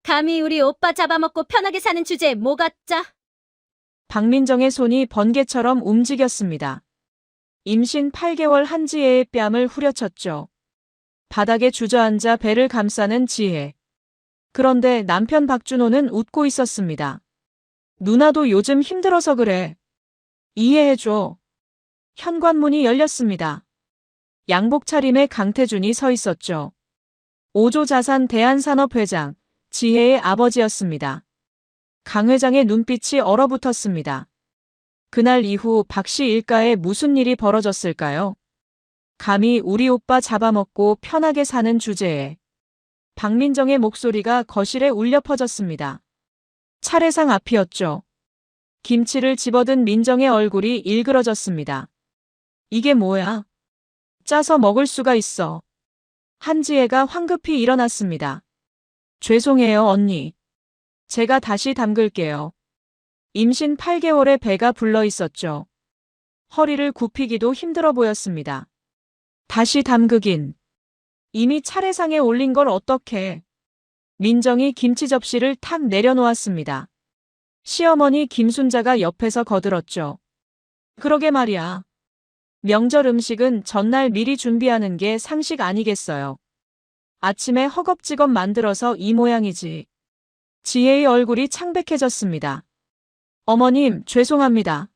감히 우리 오빠 잡아먹고 편하게 사는 주제에 뭐가 짜? 박민정의 손이 번개처럼 움직였습니다. 임신 8개월 한지혜의 뺨을 후려쳤죠. 바닥에 주저앉아 배를 감싸는 지혜. 그런데 남편 박준호는 웃고 있었습니다. 누나도 요즘 힘들어서 그래. 이해해줘. 현관문이 열렸습니다. 양복 차림에 강태준이 서 있었죠. 오조자산 대한산업회장, 지혜의 아버지였습니다. 강 회장의 눈빛이 얼어붙었습니다. 그날 이후 박 씨 일가에 무슨 일이 벌어졌을까요? 감히 우리 오빠 잡아먹고 편하게 사는 주제에 박민정의 목소리가 거실에 울려 퍼졌습니다. 차례상 앞이었죠. 김치를 집어든 민정의 얼굴이 일그러졌습니다. 이게 뭐야? 짜서 먹을 수가 있어. 한지혜가 황급히 일어났습니다. 죄송해요, 언니. 제가 다시 담글게요. 임신 8개월에 배가 불러 있었죠. 허리를 굽히기도 힘들어 보였습니다. 다시 담그긴. 이미 차례상에 올린 걸 어떡해. 민정이 김치 접시를 탁 내려놓았습니다. 시어머니 김순자가 옆에서 거들었죠. 그러게 말이야. 명절 음식은 전날 미리 준비하는 게 상식 아니겠어요. 아침에 허겁지겁 만들어서 이 모양이지. 지혜의 얼굴이 창백해졌습니다. 어머님, 죄송합니다.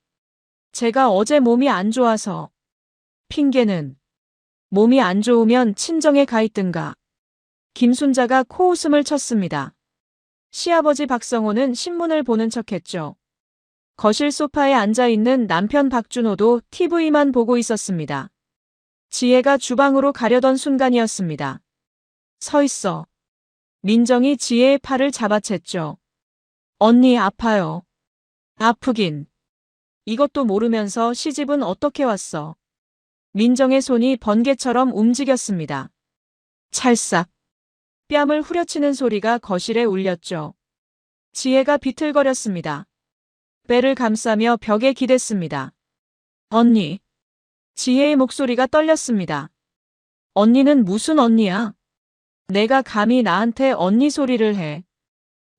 제가 어제 몸이 안 좋아서. 핑계는. 몸이 안 좋으면 친정에 가 있든가. 김순자가 코웃음을 쳤습니다. 시아버지 박성호는 신문을 보는 척했죠. 거실 소파에 앉아있는 남편 박준호도 TV만 보고 있었습니다. 지혜가 주방으로 가려던 순간이었습니다. 서 있어. 민정이 지혜의 팔을 잡아챘죠. 언니 아파요. 아프긴. 이것도 모르면서 시집은 어떻게 왔어? 민정의 손이 번개처럼 움직였습니다. 찰싹. 뺨을 후려치는 소리가 거실에 울렸죠. 지혜가 비틀거렸습니다. 배를 감싸며 벽에 기댔습니다. 언니. 지혜의 목소리가 떨렸습니다. 언니는 무슨 언니야? 내가 감히 나한테 언니 소리를 해.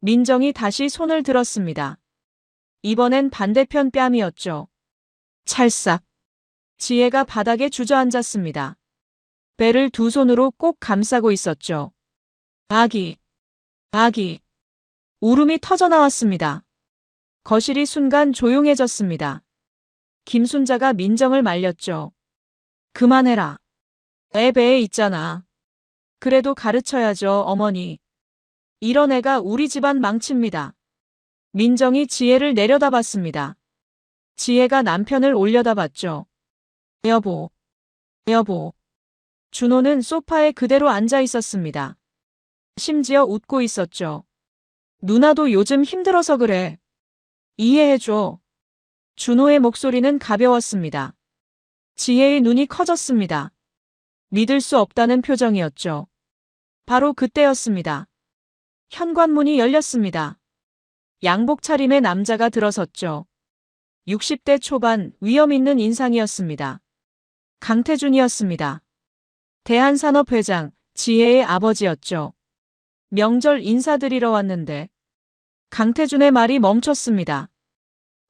민정이 다시 손을 들었습니다. 이번엔 반대편 뺨이었죠. 찰싹. 지혜가 바닥에 주저앉았습니다. 배를 두 손으로 꼭 감싸고 있었죠. 아기. 아기. 울음이 터져나왔습니다. 거실이 순간 조용해졌습니다. 김순자가 민정을 말렸죠. 그만해라. 애 배에 있잖아. 그래도 가르쳐야죠, 어머니. 이런 애가 우리 집안 망칩니다. 민정이 지혜를 내려다봤습니다. 지혜가 남편을 올려다봤죠. 여보. 여보. 준호는 소파에 그대로 앉아 있었습니다. 심지어 웃고 있었죠. 누나도 요즘 힘들어서 그래. 이해해줘. 준호의 목소리는 가벼웠습니다. 지혜의 눈이 커졌습니다. 믿을 수 없다는 표정이었죠. 바로 그때였습니다. 현관문이 열렸습니다. 양복 차림의 남자가 들어섰죠. 60대 초반 위험 있는 인상이었습니다. 강태준이었습니다. 대한산업회장, 지혜의 아버지였죠. 명절 인사드리러 왔는데 강태준의 말이 멈췄습니다.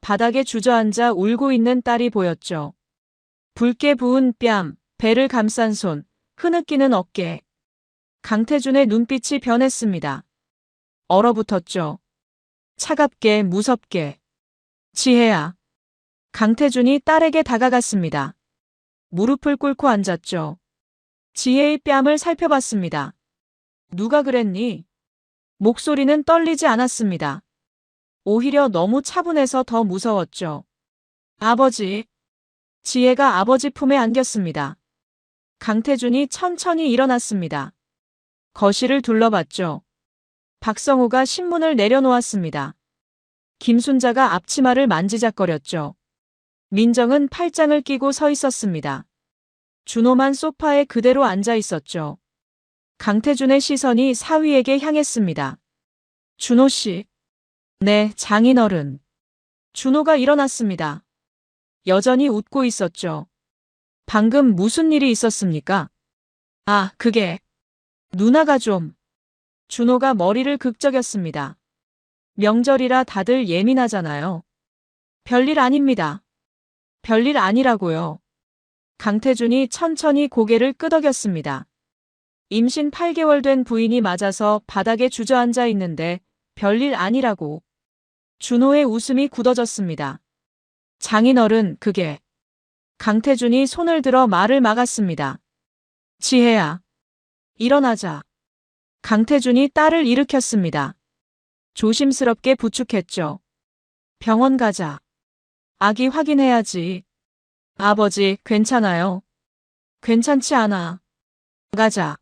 바닥에 주저앉아 울고 있는 딸이 보였죠. 붉게 부은 뺨, 배를 감싼 손, 흐느끼는 어깨. 강태준의 눈빛이 변했습니다. 얼어붙었죠. 차갑게 무섭게. 지혜야. 강태준이 딸에게 다가갔습니다. 무릎을 꿇고 앉았죠. 지혜의 뺨을 살펴봤습니다. 누가 그랬니? 목소리는 떨리지 않았습니다. 오히려 너무 차분해서 더 무서웠죠. 아버지. 지혜가 아버지 품에 안겼습니다. 강태준이 천천히 일어났습니다. 거실을 둘러봤죠. 박성호가 신문을 내려놓았습니다. 김순자가 앞치마를 만지작거렸죠. 민정은 팔짱을 끼고 서 있었습니다. 준호만 소파에 그대로 앉아 있었죠. 강태준의 시선이 사위에게 향했습니다. 준호 씨. 네, 장인어른. 준호가 일어났습니다. 여전히 웃고 있었죠. 방금 무슨 일이 있었습니까? 아, 그게. 누나가 좀. 준호가 머리를 극적였습니다. 명절이라 다들 예민하잖아요. 별일 아닙니다. 별일 아니라고요. 강태준이 천천히 고개를 끄덕였습니다. 임신 8개월 된 부인이 맞아서 바닥에 주저앉아 있는데 별일 아니라고. 준호의 웃음이 굳어졌습니다. 장인어른, 그게. 강태준이 손을 들어 말을 막았습니다. 지혜야. 일어나자. 강태준이 딸을 일으켰습니다. 조심스럽게 부축했죠. 병원 가자. 아기 확인해야지. 아버지, 괜찮아요. 괜찮지 않아. 가자.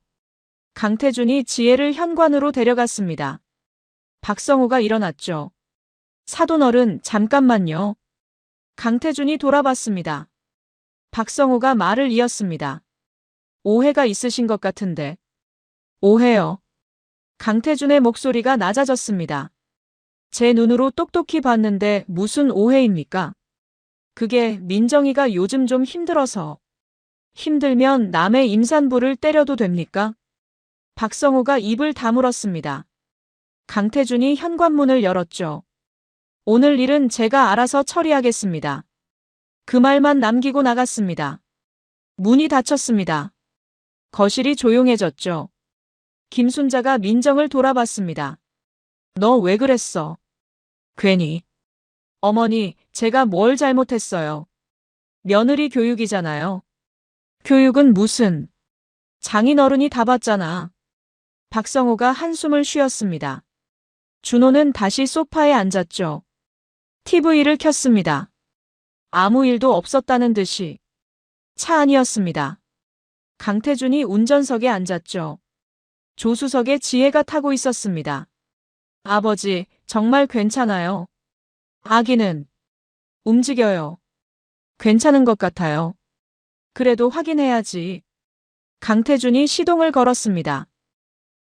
강태준이 지혜를 현관으로 데려갔습니다. 박성호가 일어났죠. 사돈어른, 잠깐만요. 강태준이 돌아봤습니다. 박성호가 말을 이었습니다. 오해가 있으신 것 같은데. 오해요. 강태준의 목소리가 낮아졌습니다. 제 눈으로 똑똑히 봤는데 무슨 오해입니까? 그게 민정이가 요즘 좀 힘들어서. 힘들면 남의 임산부를 때려도 됩니까? 박성호가 입을 다물었습니다. 강태준이 현관문을 열었죠. 오늘 일은 제가 알아서 처리하겠습니다. 그 말만 남기고 나갔습니다. 문이 닫혔습니다. 거실이 조용해졌죠. 김순자가 민정을 돌아봤습니다. 너 왜 그랬어? 괜히. 어머니, 제가 뭘 잘못했어요. 며느리 교육이잖아요. 교육은 무슨. 장인어른이 다 봤잖아. 박성호가 한숨을 쉬었습니다. 준호는 다시 소파에 앉았죠. TV를 켰습니다. 아무 일도 없었다는 듯이. 차 안이었습니다. 강태준이 운전석에 앉았죠. 조수석에 지혜가 타고 있었습니다. 아버지, 정말 괜찮아요. 아기는 움직여요. 괜찮은 것 같아요. 그래도 확인해야지. 강태준이 시동을 걸었습니다.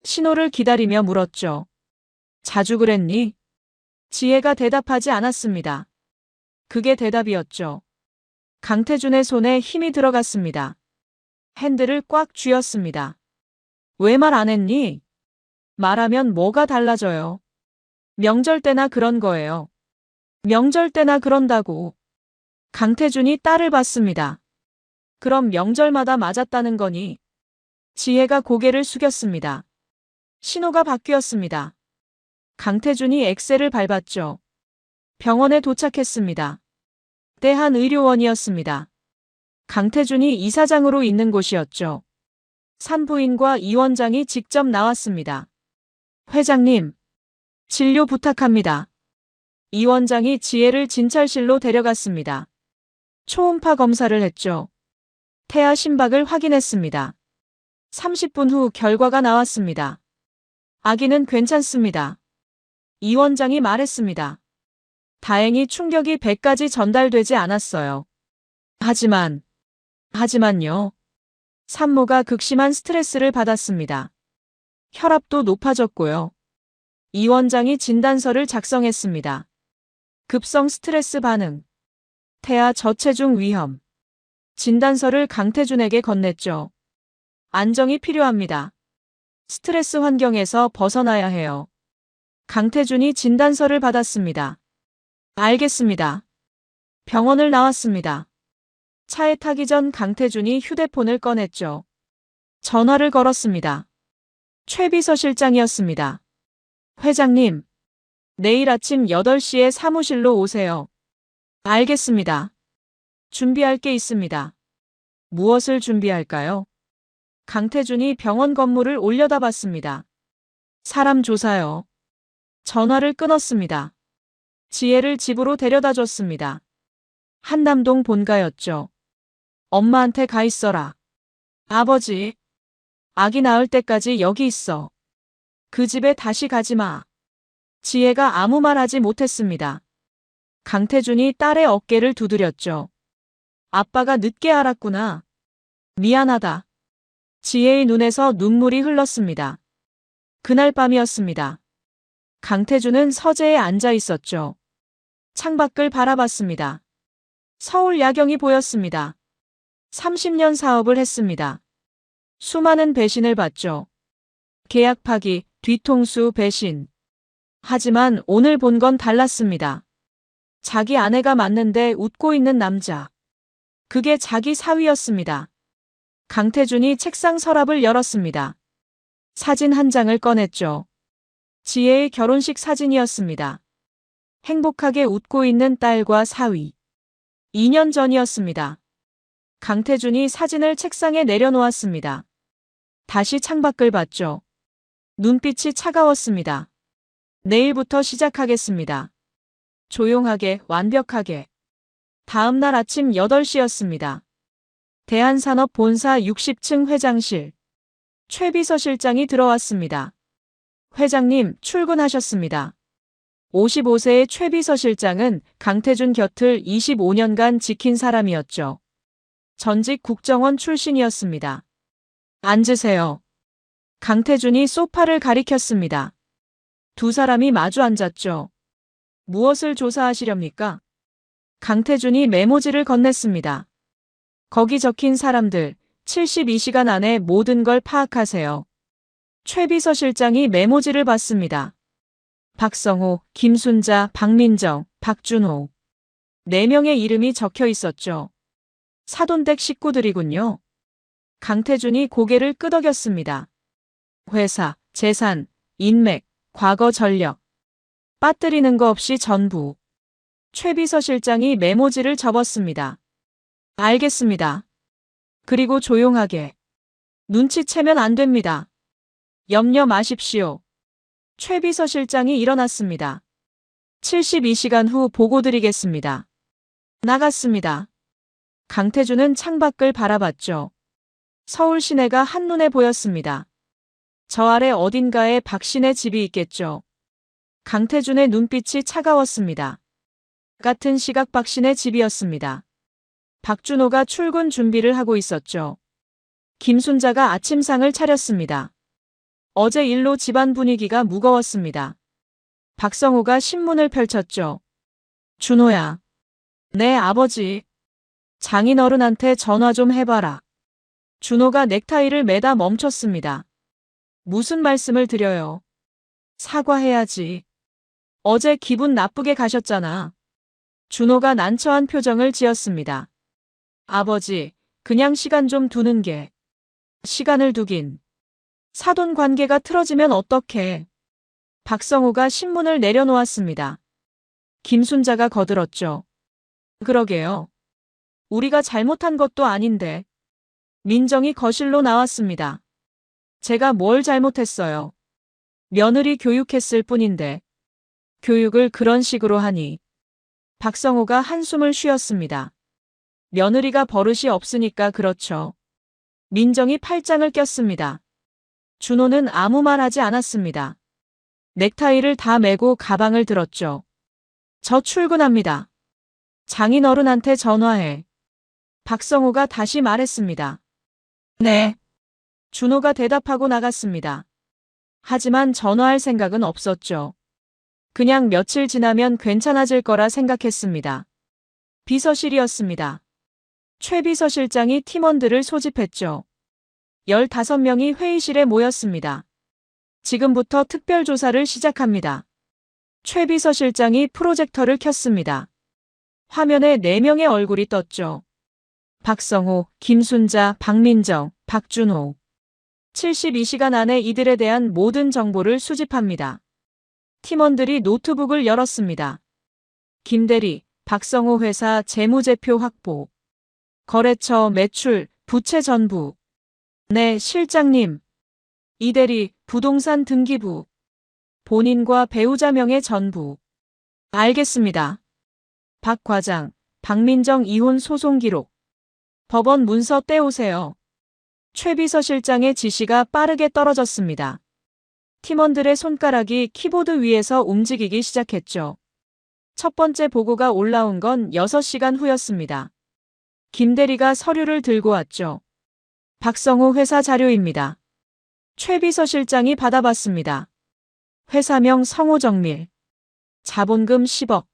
신호를 기다리며 물었죠. 자주 그랬니? 지혜가 대답하지 않았습니다. 그게 대답이었죠. 강태준의 손에 힘이 들어갔습니다. 핸들을 꽉 쥐었습니다. 왜 말 안 했니? 말하면 뭐가 달라져요? 명절 때나 그런 거예요. 명절 때나 그런다고. 강태준이 딸을 봤습니다. 그럼 명절마다 맞았다는 거니? 지혜가 고개를 숙였습니다. 신호가 바뀌었습니다. 강태준이 엑셀을 밟았죠. 병원에 도착했습니다. 대한의료원이었습니다. 강태준이 이사장으로 있는 곳이었죠. 산부인과 이 원장이 직접 나왔습니다. 회장님, 진료 부탁합니다. 이 원장이 지혜를 진찰실로 데려갔습니다. 초음파 검사를 했죠. 태아 심박을 확인했습니다. 30분 후 결과가 나왔습니다. 아기는 괜찮습니다. 이 원장이 말했습니다. 다행히 충격이 배까지 전달되지 않았어요. 하지만요. 산모가 극심한 스트레스를 받았습니다. 혈압도 높아졌고요. 이 원장이 진단서를 작성했습니다. 급성 스트레스 반응, 태아 저체중 위험. 진단서를 강태준에게 건넸죠. 안정이 필요합니다. 스트레스 환경에서 벗어나야 해요. 강태준이 진단서를 받았습니다. 알겠습니다. 병원을 나왔습니다. 차에 타기 전 강태준이 휴대폰을 꺼냈죠. 전화를 걸었습니다. 최비서 실장이었습니다. 회장님, 내일 아침 8시에 사무실로 오세요. 알겠습니다. 준비할 게 있습니다. 무엇을 준비할까요? 강태준이 병원 건물을 올려다봤습니다. 사람 조사요. 전화를 끊었습니다. 지혜를 집으로 데려다 줬습니다. 한남동 본가였죠. 엄마한테 가 있어라. 아버지, 아기 낳을 때까지 여기 있어. 그 집에 다시 가지 마. 지혜가 아무 말 하지 못했습니다. 강태준이 딸의 어깨를 두드렸죠. 아빠가 늦게 알았구나. 미안하다. 지혜의 눈에서 눈물이 흘렀습니다. 그날 밤이었습니다. 강태준은 서재에 앉아 있었죠. 창밖을 바라봤습니다. 서울 야경이 보였습니다. 30년 사업을 했습니다. 수많은 배신을 받죠. 계약 파기, 뒤통수 배신. 하지만 오늘 본 건 달랐습니다. 자기 아내가 맞는데 웃고 있는 남자. 그게 자기 사위였습니다. 강태준이 책상 서랍을 열었습니다. 사진 한 장을 꺼냈죠. 지혜의 결혼식 사진이었습니다. 행복하게 웃고 있는 딸과 사위. 2년 전이었습니다. 강태준이 사진을 책상에 내려놓았습니다. 다시 창밖을 봤죠. 눈빛이 차가웠습니다. 내일부터 시작하겠습니다. 조용하게, 완벽하게. 다음 날 아침 8시였습니다. 대한산업본사 60층 회장실. 최비서실장이 들어왔습니다. 회장님, 출근하셨습니다. 55세의 최비서실장은 강태준 곁을 25년간 지킨 사람이었죠. 전직 국정원 출신이었습니다. 앉으세요. 강태준이 소파를 가리켰습니다. 두 사람이 마주 앉았죠. 무엇을 조사하시렵니까? 강태준이 메모지를 건넸습니다. 거기 적힌 사람들, 72시간 안에 모든 걸 파악하세요. 최 비서실장이 메모지를 봤습니다. 박성호, 김순자, 박민정, 박준호. 4명의 이름이 적혀 있었죠. 사돈댁 식구들이군요. 강태준이 고개를 끄덕였습니다. 회사, 재산, 인맥, 과거 전력. 빠뜨리는 거 없이 전부. 최 비서실장이 메모지를 접었습니다. 알겠습니다. 그리고 조용하게. 눈치채면 안 됩니다. 염려 마십시오. 최 비서실장이 일어났습니다. 72시간 후 보고 드리겠습니다. 나갔습니다. 강태준은 창밖을 바라봤죠. 서울 시내가 한눈에 보였습니다. 저 아래 어딘가에 박씨네 집이 있겠죠. 강태준의 눈빛이 차가웠습니다. 같은 시각 박씨네 집이었습니다. 박준호가 출근 준비를 하고 있었죠. 김순자가 아침상을 차렸습니다. 어제 일로 집안 분위기가 무거웠습니다. 박성호가 신문을 펼쳤죠. 준호야. 네, 아버지. 장인어른한테 전화 좀 해봐라. 준호가 넥타이를 매다 멈췄습니다. 무슨 말씀을 드려요? 사과해야지. 어제 기분 나쁘게 가셨잖아. 준호가 난처한 표정을 지었습니다. 아버지, 그냥 시간 좀 두는 게. 시간을 두긴. 사돈 관계가 틀어지면 어떡해. 박성호가 신문을 내려놓았습니다. 김순자가 거들었죠. 그러게요. 우리가 잘못한 것도 아닌데. 민정이 거실로 나왔습니다. 제가 뭘 잘못했어요. 며느리 교육했을 뿐인데. 교육을 그런 식으로 하니. 박성호가 한숨을 쉬었습니다. 며느리가 버릇이 없으니까 그렇죠. 민정이 팔짱을 꼈습니다. 준호는 아무 말 하지 않았습니다. 넥타이를 다 매고 가방을 들었죠. 저 출근합니다. 장인어른한테 전화해. 박성호가 다시 말했습니다. 네. 준호가 대답하고 나갔습니다. 하지만 전화할 생각은 없었죠. 그냥 며칠 지나면 괜찮아질 거라 생각했습니다. 비서실이었습니다. 최 비서실장이 팀원들을 소집했죠. 15명이 회의실에 모였습니다. 지금부터 특별조사를 시작합니다. 최 비서실장이 프로젝터를 켰습니다. 화면에 4명의 얼굴이 떴죠. 박성호, 김순자, 박민정, 박준호. 72시간 안에 이들에 대한 모든 정보를 수집합니다. 팀원들이 노트북을 열었습니다. 김대리, 박성호 회사 재무제표 확보. 거래처 매출, 부채 전부. 네, 실장님. 이대리, 부동산 등기부. 본인과 배우자 명의 전부. 알겠습니다. 박 과장, 박민정 이혼 소송 기록. 법원 문서 떼오세요. 최 비서실장의 지시가 빠르게 떨어졌습니다. 팀원들의 손가락이 키보드 위에서 움직이기 시작했죠. 첫 번째 보고가 올라온 건 6시간 후였습니다. 김대리가 서류를 들고 왔죠. 박성호 회사 자료입니다. 최 비서실장이 받아봤습니다. 회사명 성호정밀. 자본금 10억.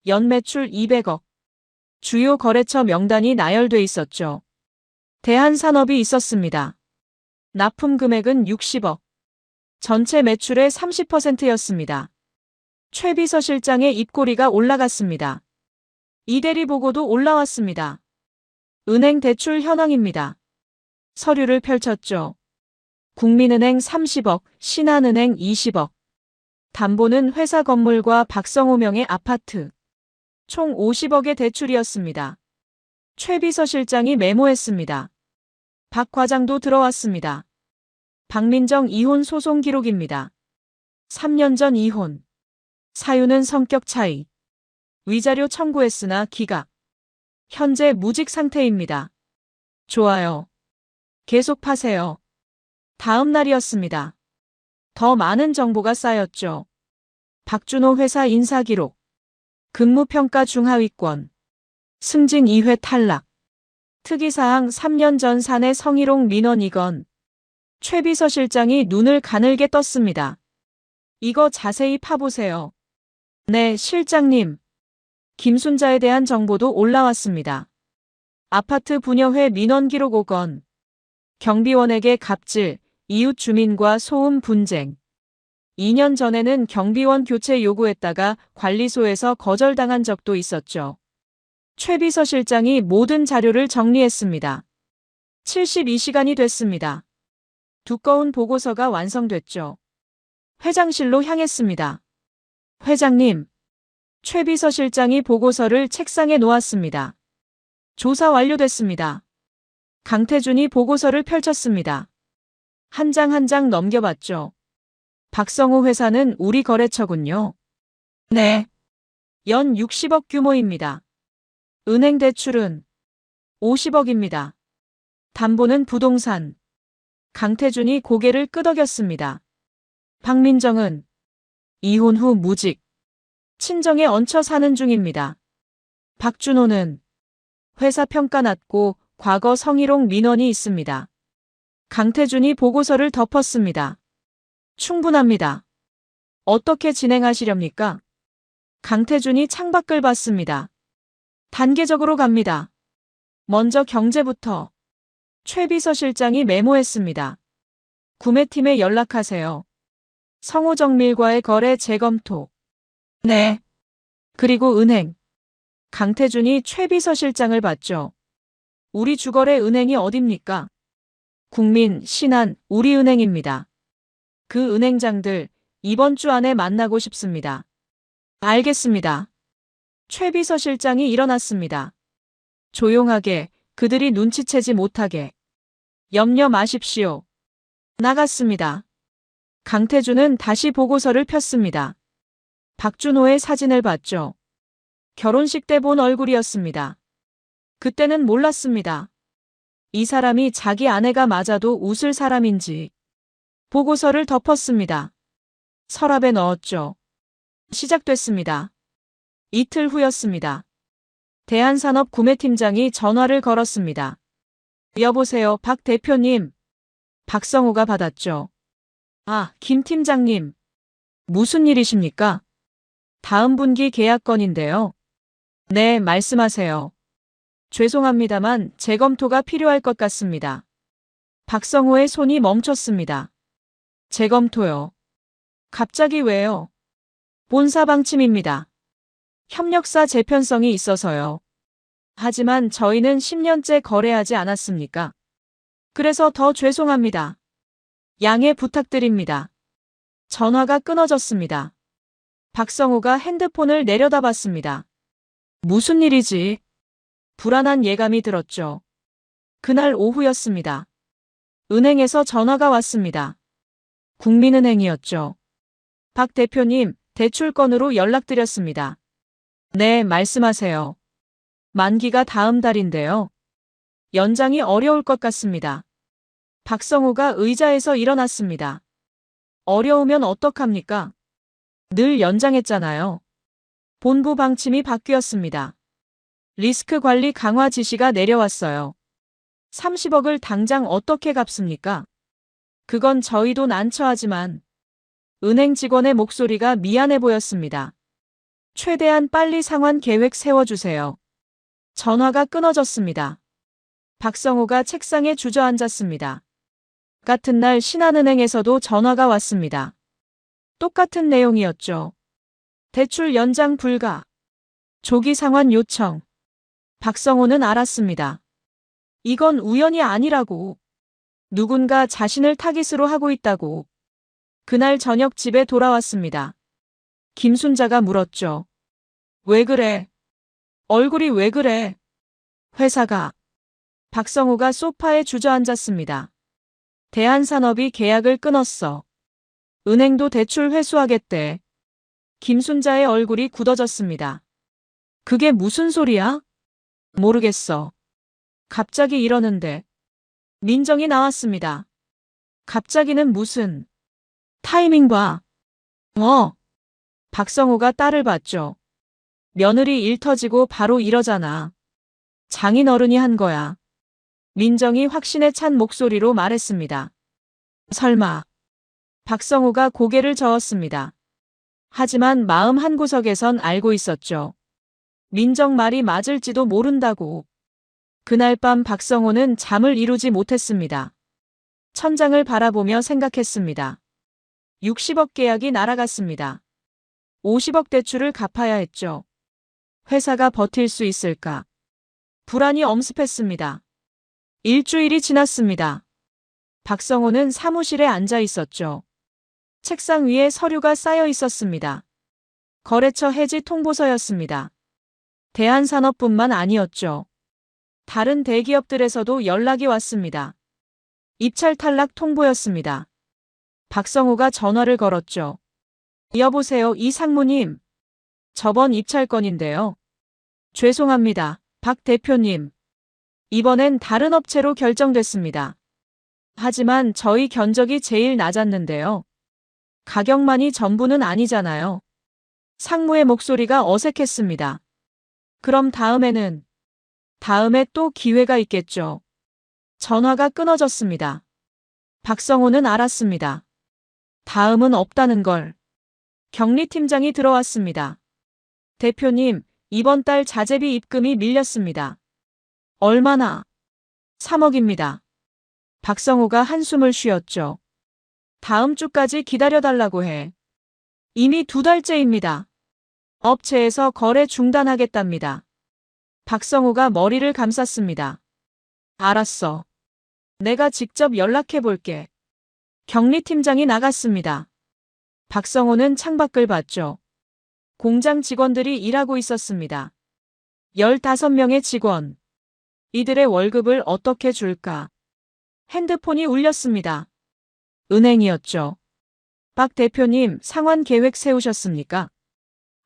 연매출 200억. 주요 거래처 명단이 나열돼 있었죠. 대한산업이 있었습니다. 납품 금액은 60억. 전체 매출의 30%였습니다. 최 비서실장의 입꼬리가 올라갔습니다. 이대리 보고도 올라왔습니다. 은행 대출 현황입니다. 서류를 펼쳤죠. 국민은행 30억, 신한은행 20억. 담보는 회사 건물과 박성호 명의 아파트. 총 50억의 대출이었습니다. 최 비서실장이 메모했습니다. 박 과장도 들어왔습니다. 박민정 이혼 소송 기록입니다. 3년 전 이혼. 사유는 성격 차이. 위자료 청구했으나 기각. 현재 무직 상태입니다. 좋아요. 계속 파세요. 다음 날이었습니다. 더 많은 정보가 쌓였죠. 박준호 회사 인사기록. 근무평가 중하위권. 승진 2회 탈락. 특이사항 3년 전 사내 성희롱 민원 이건. 최 비서실장이 눈을 가늘게 떴습니다. 이거 자세히 파보세요. 네, 실장님. 김순자에 대한 정보도 올라왔습니다. 아파트 분여회 민원 기록 5건. 경비원에게 갑질, 이웃 주민과 소음 분쟁. 2년 전에는 경비원 교체 요구했다가 관리소에서 거절당한 적도 있었죠. 최 비서실장이 모든 자료를 정리했습니다. 72시간이 됐습니다. 두꺼운 보고서가 완성됐죠. 회장실로 향했습니다. 회장님, 최 비서실장이 보고서를 책상에 놓았습니다. 조사 완료됐습니다. 강태준이 보고서를 펼쳤습니다. 한 장 한 장 넘겨봤죠. 박성호 회사는 우리 거래처군요. 네. 연 60억 규모입니다. 은행 대출은 50억입니다. 담보는 부동산. 강태준이 고개를 끄덕였습니다. 박민정은 이혼 후 무직. 친정에 얹혀 사는 중입니다. 박준호는 회사 평가 낮고 과거 성희롱 민원이 있습니다. 강태준이 보고서를 덮었습니다. 충분합니다. 어떻게 진행하시렵니까? 강태준이 창밖을 봤습니다. 단계적으로 갑니다. 먼저 경제부터. 최 비서실장이 메모했습니다. 구매팀에 연락하세요. 성호정밀과의 거래 재검토. 네. 그리고 은행. 강태준이 최 비서실장을 봤죠. 우리 주거래 은행이 어딥니까? 국민, 신한, 우리은행입니다. 그 은행장들 이번 주 안에 만나고 싶습니다. 알겠습니다. 최 비서실장이 일어났습니다. 조용하게, 그들이 눈치채지 못하게. 염려 마십시오. 나갔습니다. 강태준은 다시 보고서를 폈습니다. 박준호의 사진을 봤죠. 결혼식 때 본 얼굴이었습니다. 그때는 몰랐습니다. 이 사람이 자기 아내가 맞아도 웃을 사람인지. 보고서를 덮었습니다. 서랍에 넣었죠. 시작됐습니다. 이틀 후였습니다. 대한산업 구매팀장이 전화를 걸었습니다. 여보세요, 박 대표님. 박성호가 받았죠. 아, 김 팀장님. 무슨 일이십니까? 다음 분기 계약 건인데요. 네, 말씀하세요. 죄송합니다만 재검토가 필요할 것 같습니다. 박성호의 손이 멈췄습니다. 재검토요. 갑자기 왜요? 본사 방침입니다. 협력사 재편성이 있어서요. 하지만 저희는 10년째 거래하지 않았습니까? 그래서 더 죄송합니다. 양해 부탁드립니다. 전화가 끊어졌습니다. 박성호가 핸드폰을 내려다봤습니다. 무슨 일이지? 불안한 예감이 들었죠. 그날 오후였습니다. 은행에서 전화가 왔습니다. 국민은행이었죠. 박 대표님, 대출 건으로 연락드렸습니다. 네, 말씀하세요. 만기가 다음 달인데요. 연장이 어려울 것 같습니다. 박성호가 의자에서 일어났습니다. 어려우면 어떡합니까? 늘 연장했잖아요. 본부 방침이 바뀌었습니다. 리스크 관리 강화 지시가 내려왔어요. 30억을 당장 어떻게 갚습니까? 그건 저희 돈 안 처하지만. 은행 직원의 목소리가 미안해 보였습니다. 최대한 빨리 상환 계획 세워주세요. 전화가 끊어졌습니다. 박성호가 책상에 주저앉았습니다. 같은 날 신한은행에서도 전화가 왔습니다. 똑같은 내용이었죠. 대출 연장 불가. 조기 상환 요청. 박성호는 알았습니다. 이건 우연이 아니라고. 누군가 자신을 타깃으로 하고 있다고. 그날 저녁 집에 돌아왔습니다. 김순자가 물었죠. 왜 그래? 얼굴이 왜 그래? 회사가. 박성호가 소파에 주저앉았습니다. 대한산업이 계약을 끊었어. 은행도 대출 회수하겠대. 김순자의 얼굴이 굳어졌습니다. 그게 무슨 소리야? 모르겠어. 갑자기 이러는데. 민정이 나왔습니다. 갑자기는 무슨. 타이밍 봐. 박성호가 딸을 봤죠. 며느리 일 터지고 바로 이러잖아. 장인어른이 한 거야. 민정이 확신에 찬 목소리로 말했습니다. 설마. 박성호가 고개를 저었습니다. 하지만 마음 한구석에선 알고 있었죠. 민정 말이 맞을지도 모른다고. 그날 밤 박성호는 잠을 이루지 못했습니다. 천장을 바라보며 생각했습니다. 60억 계약이 날아갔습니다. 50억 대출을 갚아야 했죠. 회사가 버틸 수 있을까? 불안이 엄습했습니다. 일주일이 지났습니다. 박성호는 사무실에 앉아 있었죠. 책상 위에 서류가 쌓여 있었습니다. 거래처 해지 통보서였습니다. 대한산업뿐만 아니었죠. 다른 대기업들에서도 연락이 왔습니다. 입찰 탈락 통보였습니다. 박성호가 전화를 걸었죠. 여보세요, 이 상무님. 저번 입찰 건인데요. 죄송합니다, 박 대표님. 이번엔 다른 업체로 결정됐습니다. 하지만 저희 견적이 제일 낮았는데요. 가격만이 전부는 아니잖아요. 상무의 목소리가 어색했습니다. 그럼 다음에는? 다음에 또 기회가 있겠죠. 전화가 끊어졌습니다. 박성호는 알았습니다. 다음은 없다는 걸. 경리팀장이 들어왔습니다. 대표님, 이번 달 자재비 입금이 밀렸습니다. 얼마나? 3억입니다. 박성호가 한숨을 쉬었죠. 다음 주까지 기다려달라고 해. 이미 2달째입니다. 업체에서 거래 중단하겠답니다. 박성호가 머리를 감쌌습니다. 알았어. 내가 직접 연락해 볼게. 경리팀장이 나갔습니다. 박성호는 창밖을 봤죠. 공장 직원들이 일하고 있었습니다. 15명의 직원. 이들의 월급을 어떻게 줄까? 핸드폰이 울렸습니다. 은행이었죠. 박 대표님, 상환 계획 세우셨습니까?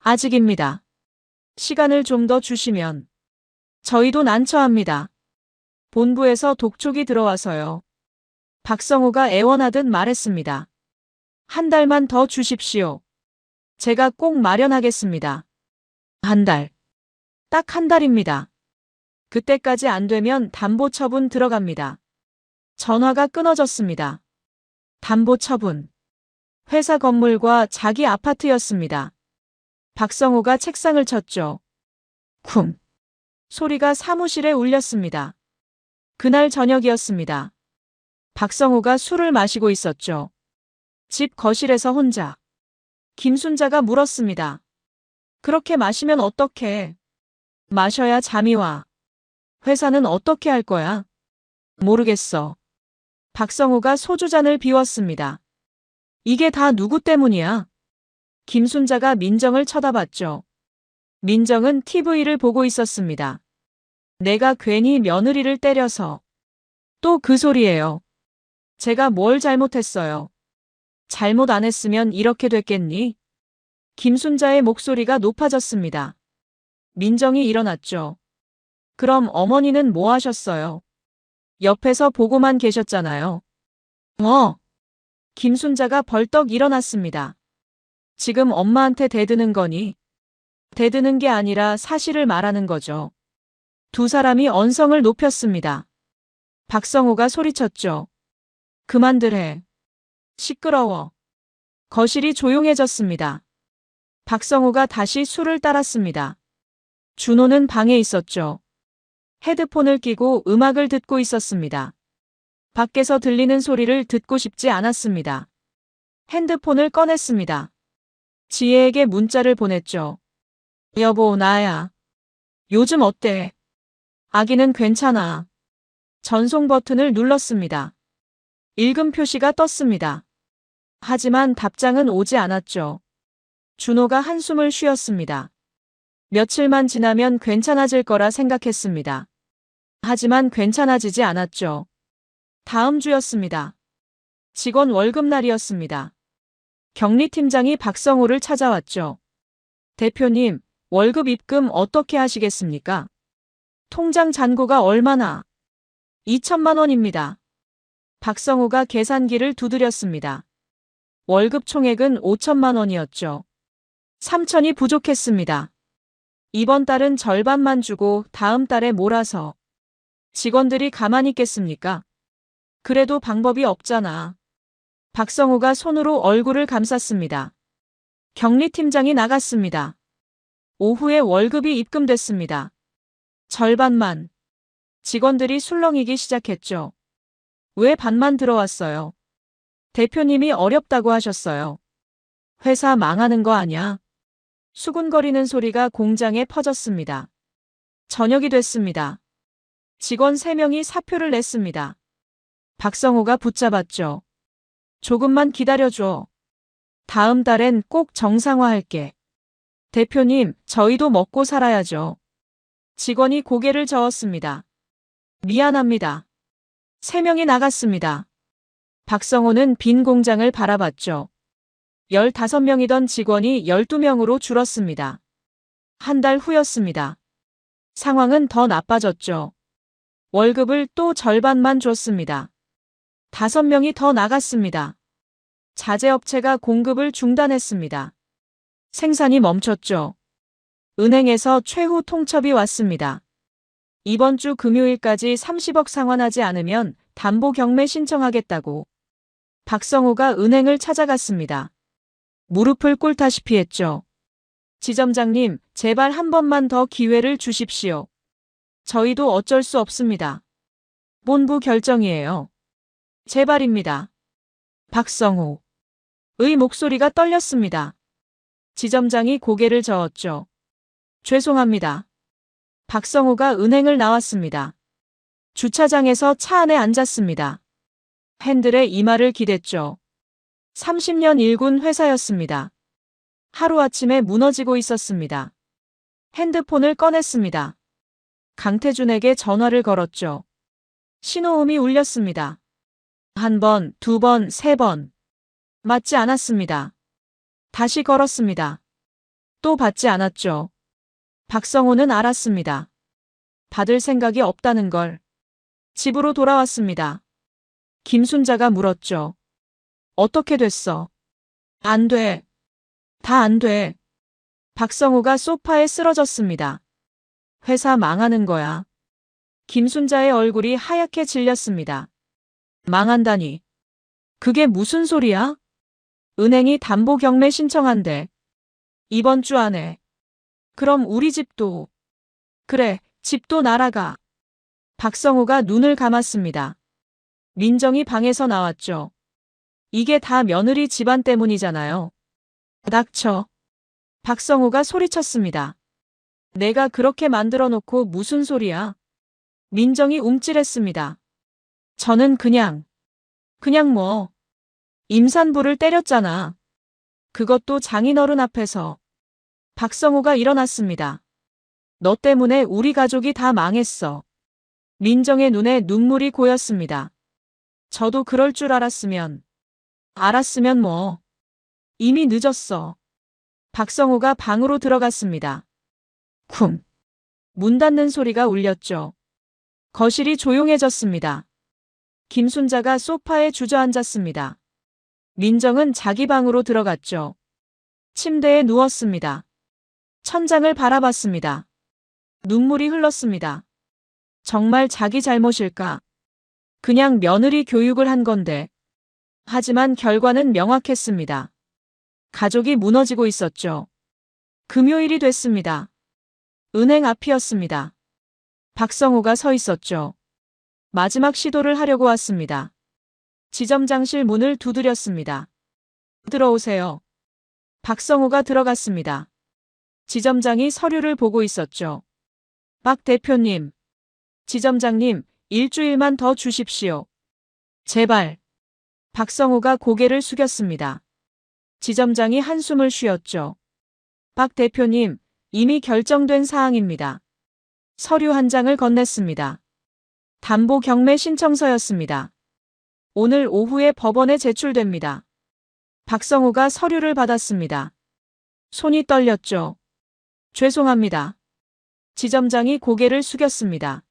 아직입니다. 시간을 좀 더 주시면. 저희도 난처합니다. 본부에서 독촉이 들어와서요. 박성호가 애원하듯 말했습니다. 한 달만 더 주십시오. 제가 꼭 마련하겠습니다. 한 달. 딱 한 달입니다. 그때까지 안 되면 담보 처분 들어갑니다. 전화가 끊어졌습니다. 담보 처분. 회사 건물과 자기 아파트였습니다. 박성호가 책상을 쳤죠. 쿵. 소리가 사무실에 울렸습니다. 그날 저녁이었습니다. 박성호가 술을 마시고 있었죠. 집 거실에서 혼자. 김순자가 물었습니다. 그렇게 마시면 어떡해? 마셔야 잠이 와. 회사는 어떻게 할 거야? 모르겠어. 박성호가 소주잔을 비웠습니다. 이게 다 누구 때문이야? 김순자가 민정을 쳐다봤죠. 민정은 TV를 보고 있었습니다. 내가 괜히 며느리를 때려서. 또 그 소리예요. 제가 뭘 잘못했어요? 잘못 안 했으면 이렇게 됐겠니? 김순자의 목소리가 높아졌습니다. 민정이 일어났죠. 그럼 어머니는 뭐 하셨어요? 옆에서 보고만 계셨잖아요. 김순자가 벌떡 일어났습니다. 지금 엄마한테 대드는 거니? 대드는 게 아니라 사실을 말하는 거죠. 두 사람이 언성을 높였습니다. 박성호가 소리쳤죠. 그만들 해. 시끄러워. 거실이 조용해졌습니다. 박성호가 다시 술을 따랐습니다. 준호는 방에 있었죠. 헤드폰을 끼고 음악을 듣고 있었습니다. 밖에서 들리는 소리를 듣고 싶지 않았습니다. 핸드폰을 꺼냈습니다. 지혜에게 문자를 보냈죠. 여보, 나야. 요즘 어때? 아기는 괜찮아. 전송 버튼을 눌렀습니다. 읽음 표시가 떴습니다. 하지만 답장은 오지 않았죠. 준호가 한숨을 쉬었습니다. 며칠만 지나면 괜찮아질 거라 생각했습니다. 하지만 괜찮아지지 않았죠. 다음 주였습니다. 직원 월급날이었습니다. 격리팀장이 박성호를 찾아왔죠. 대표님, 월급 입금 어떻게 하시겠습니까? 통장 잔고가 얼마나? 2천만 원입니다. 박성호가 계산기를 두드렸습니다. 월급 총액은 5천만 원이었죠. 3천이 부족했습니다. 이번 달은 절반만 주고 다음 달에 몰아서. 직원들이 가만히 있겠습니까? 그래도 방법이 없잖아. 박성호가 손으로 얼굴을 감쌌습니다. 격리팀장이 나갔습니다. 오후에 월급이 입금됐습니다. 절반만. 직원들이 술렁이기 시작했죠. 왜 반만 들어왔어요? 대표님이 어렵다고 하셨어요. 회사 망하는 거 아냐? 수군거리는 소리가 공장에 퍼졌습니다. 저녁이 됐습니다. 직원 3명이 사표를 냈습니다. 박성호가 붙잡았죠. 조금만 기다려줘. 다음 달엔 꼭 정상화할게. 대표님, 저희도 먹고 살아야죠. 직원이 고개를 저었습니다. 미안합니다. 3명이 나갔습니다. 박성호는 빈 공장을 바라봤죠. 15명이던 직원이 12명으로 줄었습니다. 한 달 후였습니다. 상황은 더 나빠졌죠. 월급을 또 절반만 줬습니다. 5명이 더 나갔습니다. 자재업체가 공급을 중단했습니다. 생산이 멈췄죠. 은행에서 최후 통첩이 왔습니다. 이번 주 금요일까지 30억 상환하지 않으면 담보 경매 신청하겠다고. 박성호가 은행을 찾아갔습니다. 무릎을 꿇다시피 했죠. 지점장님, 제발 한 번만 더 기회를 주십시오. 저희도 어쩔 수 없습니다. 본부 결정이에요. 제발입니다. 박성호의 목소리가 떨렸습니다. 지점장이 고개를 저었죠. 죄송합니다. 박성호가 은행을 나왔습니다. 주차장에서 차 안에 앉았습니다. 핸들에 이마를 기댔죠. 30년 일군 회사였습니다. 하루아침에 무너지고 있었습니다. 핸드폰을 꺼냈습니다. 강태준에게 전화를 걸었죠. 신호음이 울렸습니다. 1번, 2번, 3번. 맞지 않았습니다. 다시 걸었습니다. 또 받지 않았죠. 박성호는 알았습니다. 받을 생각이 없다는 걸. 집으로 돌아왔습니다. 김순자가 물었죠. 어떻게 됐어? 안 돼. 다 안 돼. 박성호가 소파에 쓰러졌습니다. 회사 망하는 거야. 김순자의 얼굴이 하얗게 질렸습니다. 망한다니. 그게 무슨 소리야? 은행이 담보 경매 신청한대. 이번 주 안에. 그럼 우리 집도. 그래, 집도 날아가. 박성호가 눈을 감았습니다. 민정이 방에서 나왔죠. 이게 다 며느리 집안 때문이잖아요. 닥쳐. 박성호가 소리쳤습니다. 내가 그렇게 만들어 놓고 무슨 소리야? 민정이 움찔했습니다. 저는 그냥 뭐, 임산부를 때렸잖아. 그것도 장인어른 앞에서. 박성호가 일어났습니다. 너 때문에 우리 가족이 다 망했어. 민정의 눈에 눈물이 고였습니다. 저도 그럴 줄 알았으면 뭐. 이미 늦었어. 박성호가 방으로 들어갔습니다. 쿵. 문 닫는 소리가 울렸죠. 거실이 조용해졌습니다. 김순자가 소파에 주저앉았습니다. 민정은 자기 방으로 들어갔죠. 침대에 누웠습니다. 천장을 바라봤습니다. 눈물이 흘렀습니다. 정말 자기 잘못일까? 그냥 며느리 교육을 한 건데. 하지만 결과는 명확했습니다. 가족이 무너지고 있었죠. 금요일이 됐습니다. 은행 앞이었습니다. 박성호가 서 있었죠. 마지막 시도를 하려고 왔습니다. 지점장실 문을 두드렸습니다. 들어오세요. 박성우가 들어갔습니다. 지점장이 서류를 보고 있었죠. 박 대표님, 지점장님, 일주일만 더 주십시오. 제발. 박성우가 고개를 숙였습니다. 지점장이 한숨을 쉬었죠. 박 대표님, 이미 결정된 사항입니다. 서류 한 장을 건넸습니다. 담보 경매 신청서였습니다. 오늘 오후에 법원에 제출됩니다. 박성우가 서류를 받았습니다. 손이 떨렸죠. 죄송합니다. 지점장이 고개를 숙였습니다.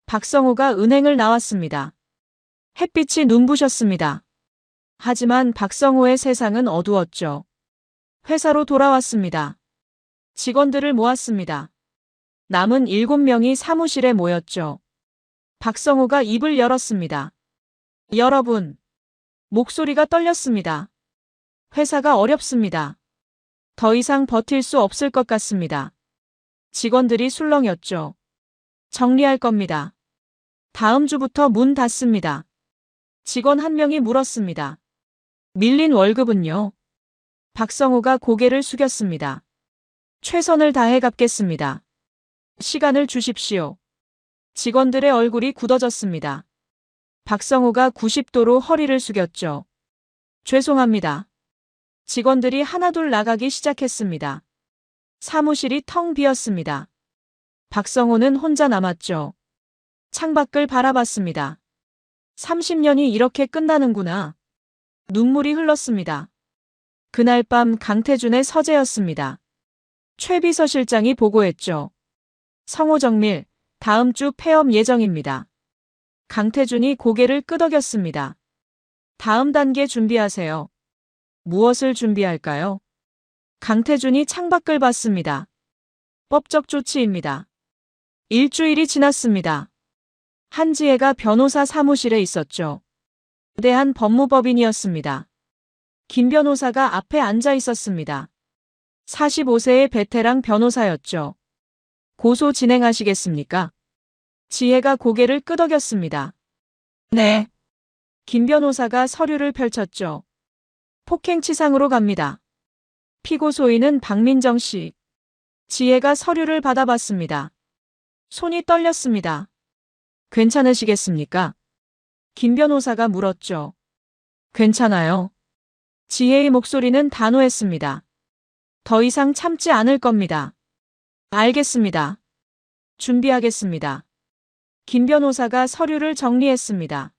박성우가 은행을 나왔습니다. 햇빛이 눈부셨습니다. 하지만 박성우의 세상은 어두웠죠. 회사로 돌아왔습니다. 직원들을 모았습니다. 남은 7명이 사무실에 모였죠. 박성우가 입을 열었습니다. 여러분, 목소리가 떨렸습니다. 회사가 어렵습니다. 더 이상 버틸 수 없을 것 같습니다. 직원들이 술렁였죠. 정리할 겁니다. 다음 주부터 문 닫습니다. 직원 한 명이 물었습니다. 밀린 월급은요? 박성우가 고개를 숙였습니다. 최선을 다해 갚겠습니다. 시간을 주십시오. 직원들의 얼굴이 굳어졌습니다. 박성우가 90도로 허리를 숙였죠. 죄송합니다. 직원들이 하나둘 나가기 시작했습니다. 사무실이 텅 비었습니다. 박성우는 혼자 남았죠. 창밖을 바라봤습니다. 30년이 이렇게 끝나는구나. 눈물이 흘렀습니다. 그날 밤 강태준의 서재였습니다. 최 비서실장이 보고했죠. 성호정밀, 다음 주 폐업 예정입니다. 강태준이 고개를 끄덕였습니다. 다음 단계 준비하세요. 무엇을 준비할까요? 강태준이 창밖을 봤습니다. 법적 조치입니다. 일주일이 지났습니다. 한지혜가 변호사 사무실에 있었죠. 대한 법무법인이었습니다. 김 변호사가 앞에 앉아 있었습니다. 45세의 베테랑 변호사였죠. 고소 진행하시겠습니까? 지혜가 고개를 끄덕였습니다. 네. 김 변호사가 서류를 펼쳤죠. 폭행치상으로 갑니다. 피고소인은 박민정 씨. 지혜가 서류를 받아봤습니다. 손이 떨렸습니다. 괜찮으시겠습니까? 김 변호사가 물었죠. 괜찮아요. 지혜의 목소리는 단호했습니다. 더 이상 참지 않을 겁니다. 알겠습니다. 준비하겠습니다. 김 변호사가 서류를 정리했습니다.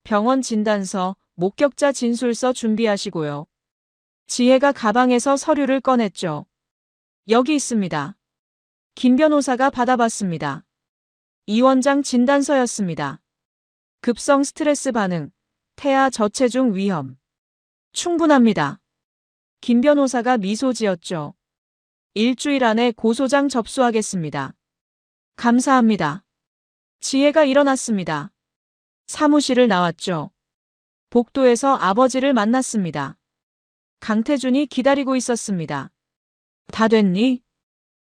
병원 진단서, 목격자 진술서 준비하시고요. 지혜가 가방에서 서류를 꺼냈죠. 여기 있습니다. 김 변호사가 받아봤습니다. 이 원장 진단서였습니다. 급성 스트레스 반응, 태아 저체중 위험. 충분합니다. 김 변호사가 미소 지었죠. 일주일 안에 고소장 접수하겠습니다. 감사합니다. 지혜가 일어났습니다. 사무실을 나왔죠. 복도에서 아버지를 만났습니다. 강태준이 기다리고 있었습니다. 다 됐니?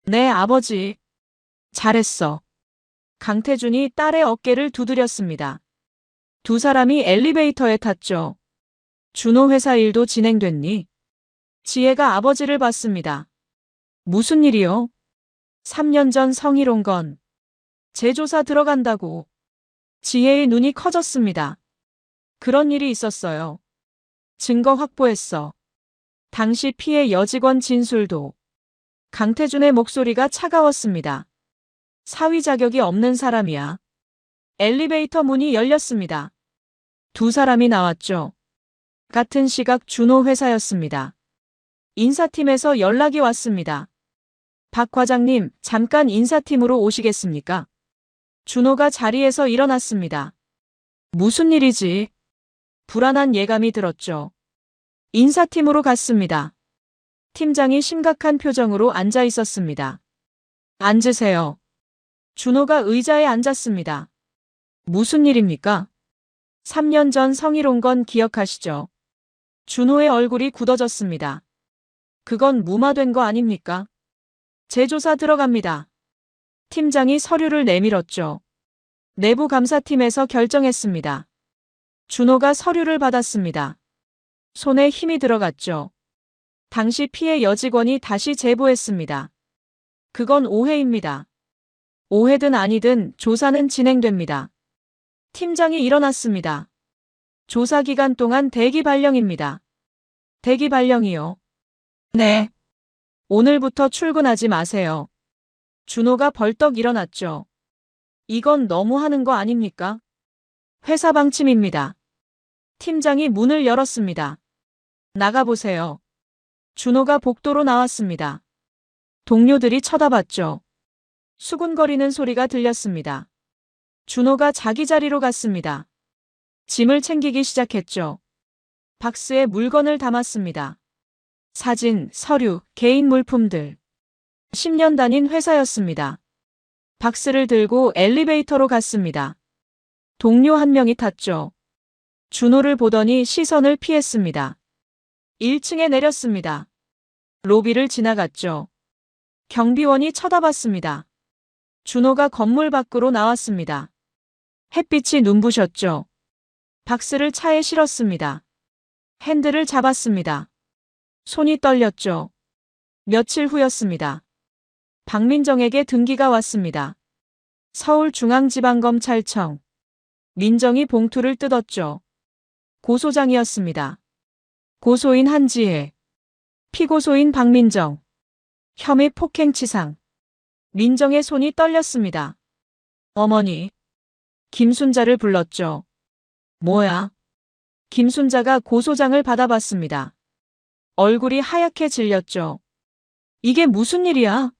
네, 아버지. 잘했어. 강태준이 딸의 어깨를 두드렸습니다. 두 사람이 엘리베이터에 탔죠. 준호 회사 일도 진행됐니? 지혜가 아버지를 봤습니다. 무슨 일이요? 3년 전 성희롱 건. 재조사 들어간다고. 지혜의 눈이 커졌습니다. 그런 일이 있었어요. 증거 확보했어. 당시 피해 여직원 진술도. 강태준의 목소리가 차가웠습니다. 사위 자격이 없는 사람이야. 엘리베이터 문이 열렸습니다. 두 사람이 나왔죠. 같은 시각 준호 회사였습니다. 인사팀에서 연락이 왔습니다. 박 과장님, 잠깐 인사팀으로 오시겠습니까? 준호가 자리에서 일어났습니다. 무슨 일이지? 불안한 예감이 들었죠. 인사팀으로 갔습니다. 팀장이 심각한 표정으로 앉아 있었습니다. 앉으세요. 준호가 의자에 앉았습니다. 무슨 일입니까? 3년 전 성희롱 건 기억하시죠? 준호의 얼굴이 굳어졌습니다. 그건 무마된 거 아닙니까? 재조사 들어갑니다. 팀장이 서류를 내밀었죠. 내부 감사팀에서 결정했습니다. 준호가 서류를 받았습니다. 손에 힘이 들어갔죠. 당시 피해 여직원이 다시 제보했습니다. 그건 오해입니다. 오해든 아니든 조사는 진행됩니다. 팀장이 일어났습니다. 조사 기간 동안 대기 발령입니다. 대기 발령이요? 네. 오늘부터 출근하지 마세요. 준호가 벌떡 일어났죠. 이건 너무하는 거 아닙니까? 회사 방침입니다. 팀장이 문을 열었습니다. 나가보세요. 준호가 복도로 나왔습니다. 동료들이 쳐다봤죠. 수군거리는 소리가 들렸습니다. 준호가 자기 자리로 갔습니다. 짐을 챙기기 시작했죠. 박스에 물건을 담았습니다. 사진, 서류, 개인 물품들. 10년 다닌 회사였습니다. 박스를 들고 엘리베이터로 갔습니다. 동료 한 명이 탔죠. 준호를 보더니 시선을 피했습니다. 1층에 내렸습니다. 로비를 지나갔죠. 경비원이 쳐다봤습니다. 준호가 건물 밖으로 나왔습니다. 햇빛이 눈부셨죠. 박스를 차에 실었습니다. 핸들을 잡았습니다. 손이 떨렸죠. 며칠 후였습니다. 박민정에게 등기가 왔습니다. 서울중앙지방검찰청. 민정이 봉투를 뜯었죠. 고소장이었습니다. 고소인 한지혜. 피고소인 박민정. 혐의 폭행치상. 민정의 손이 떨렸습니다. 어머니. 김순자를 불렀죠. 뭐야? 김순자가 고소장을 받아봤습니다. 얼굴이 하얗게 질렸죠. 이게 무슨 일이야?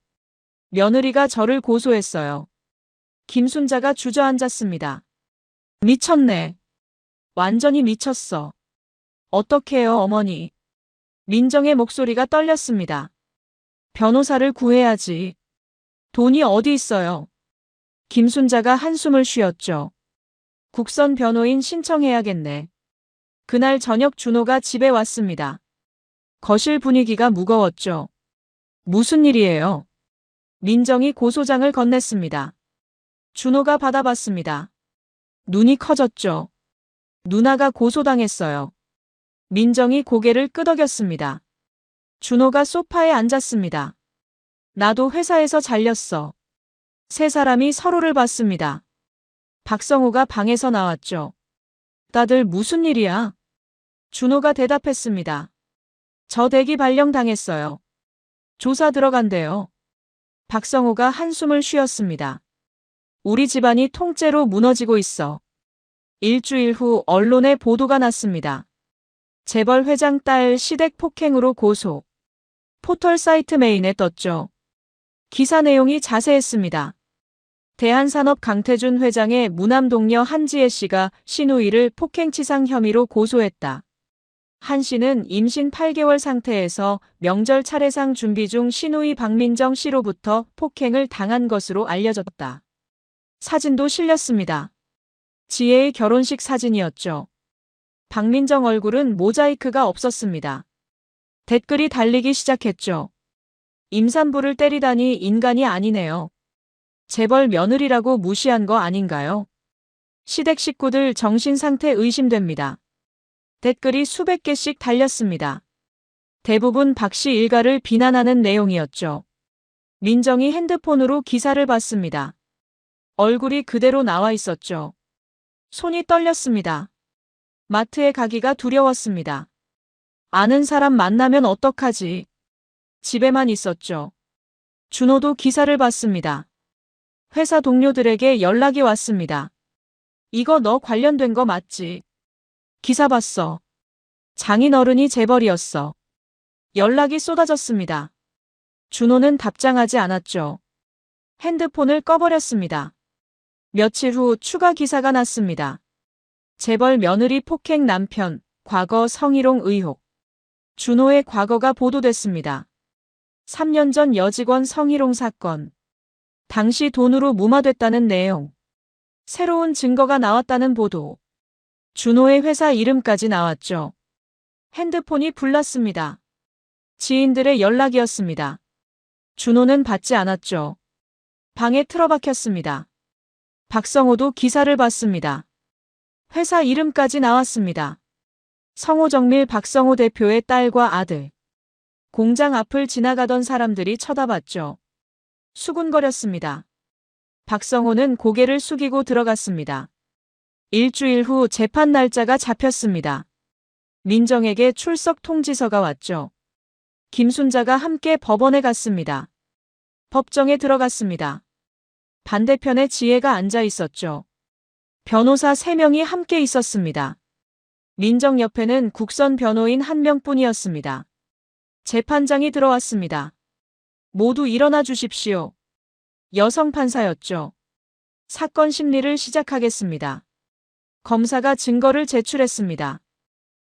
며느리가 저를 고소했어요. 김순자가 주저앉았습니다. 미쳤네. 완전히 미쳤어. 어떡해요, 어머니. 민정의 목소리가 떨렸습니다. 변호사를 구해야지. 돈이 어디 있어요? 김순자가 한숨을 쉬었죠. 국선 변호인 신청해야겠네. 그날 저녁 준호가 집에 왔습니다. 거실 분위기가 무거웠죠. 무슨 일이에요? 민정이 고소장을 건넸습니다. 준호가 받아봤습니다. 눈이 커졌죠. 누나가 고소당했어요. 민정이 고개를 끄덕였습니다. 준호가 소파에 앉았습니다. 나도 회사에서 잘렸어. 세 사람이 서로를 봤습니다. 박성우가 방에서 나왔죠. 다들 무슨 일이야? 준호가 대답했습니다. 저 대기 발령 당했어요. 조사 들어간대요. 박성우가 한숨을 쉬었습니다. 우리 집안이 통째로 무너지고 있어. 일주일 후 언론에 보도가 났습니다. 재벌 회장 딸 시댁 폭행으로 고소. 포털 사이트 메인에 떴죠. 기사 내용이 자세했습니다. 대한산업 강태준 회장의 무남 동료 한지혜 씨가 신우이를 폭행치상 혐의로 고소했다. 한 씨는 임신 8개월 상태에서 명절 차례상 준비 중 신우이 박민정 씨로부터 폭행을 당한 것으로 알려졌다. 사진도 실렸습니다. 지혜의 결혼식 사진이었죠. 박민정 얼굴은 모자이크가 없었습니다. 댓글이 달리기 시작했죠. 임산부를 때리다니 인간이 아니네요. 재벌 며느리라고 무시한 거 아닌가요? 시댁 식구들 정신 상태 의심됩니다. 댓글이 수백 개씩 달렸습니다. 대부분 박 씨 일가를 비난하는 내용이었죠. 민정이 핸드폰으로 기사를 봤습니다. 얼굴이 그대로 나와 있었죠. 손이 떨렸습니다. 마트에 가기가 두려웠습니다. 아는 사람 만나면 어떡하지? 집에만 있었죠. 준호도 기사를 봤습니다. 회사 동료들에게 연락이 왔습니다. 이거 너 관련된 거 맞지? 기사 봤어. 장인어른이 재벌이었어. 연락이 쏟아졌습니다. 준호는 답장하지 않았죠. 핸드폰을 꺼버렸습니다. 며칠 후 추가 기사가 났습니다. 재벌 며느리 폭행 남편, 과거 성희롱 의혹. 준호의 과거가 보도됐습니다. 3년 전 여직원 성희롱 사건. 당시 돈으로 무마됐다는 내용. 새로운 증거가 나왔다는 보도. 준호의 회사 이름까지 나왔죠. 핸드폰이 불났습니다. 지인들의 연락이었습니다. 준호는 받지 않았죠. 방에 틀어박혔습니다. 박성호도 기사를 봤습니다. 회사 이름까지 나왔습니다. 성호정밀 박성호 대표의 딸과 아들. 공장 앞을 지나가던 사람들이 쳐다봤죠. 수군거렸습니다. 박성호는 고개를 숙이고 들어갔습니다. 일주일 후 재판 날짜가 잡혔습니다. 민정에게 출석 통지서가 왔죠. 김순자가 함께 법원에 갔습니다. 법정에 들어갔습니다. 반대편에 지혜가 앉아 있었죠. 변호사 3명이 함께 있었습니다. 민정 옆에는 국선 변호인 1명뿐이었습니다. 재판장이 들어왔습니다. 모두 일어나 주십시오. 여성 판사였죠. 사건 심리를 시작하겠습니다. 검사가 증거를 제출했습니다.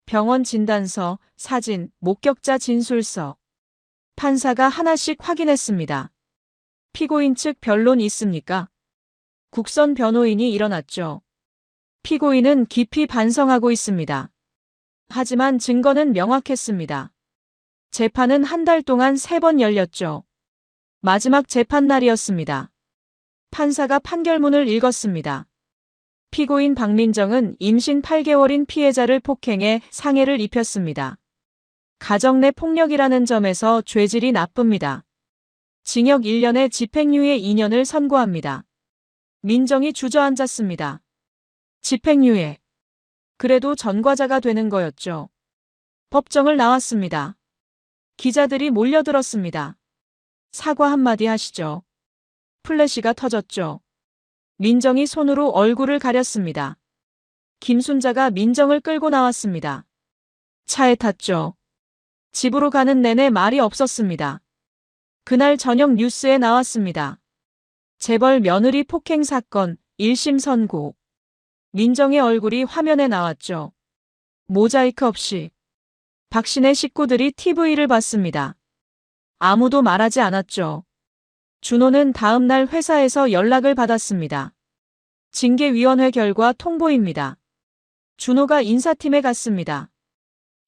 병원 진단서, 사진, 목격자 진술서. 판사가 하나씩 확인했습니다. 피고인 측 변론 있습니까? 국선 변호인이 일어났죠. 피고인은 깊이 반성하고 있습니다. 하지만 증거는 명확했습니다. 재판은 한 달 동안 3번 열렸죠. 마지막 재판 날이었습니다. 판사가 판결문을 읽었습니다. 피고인 박민정은 임신 8개월인 피해자를 폭행해 상해를 입혔습니다. 가정 내 폭력이라는 점에서 죄질이 나쁩니다. 징역 1년에 집행유예 2년을 선고합니다. 민정이 주저앉았습니다. 집행유예. 그래도 전과자가 되는 거였죠. 법정을 나왔습니다. 기자들이 몰려들었습니다. 사과 한마디 하시죠. 플래시가 터졌죠. 민정이 손으로 얼굴을 가렸습니다. 김순자가 민정을 끌고 나왔습니다. 차에 탔죠. 집으로 가는 내내 말이 없었습니다. 그날 저녁 뉴스에 나왔습니다. 재벌 며느리 폭행 사건 1심 선고. 민정의 얼굴이 화면에 나왔죠. 모자이크 없이. 박신의 식구들이 TV를 봤습니다. 아무도 말하지 않았죠. 준호는 다음 날 회사에서 연락을 받았습니다. 징계위원회 결과 통보입니다. 준호가 인사팀에 갔습니다.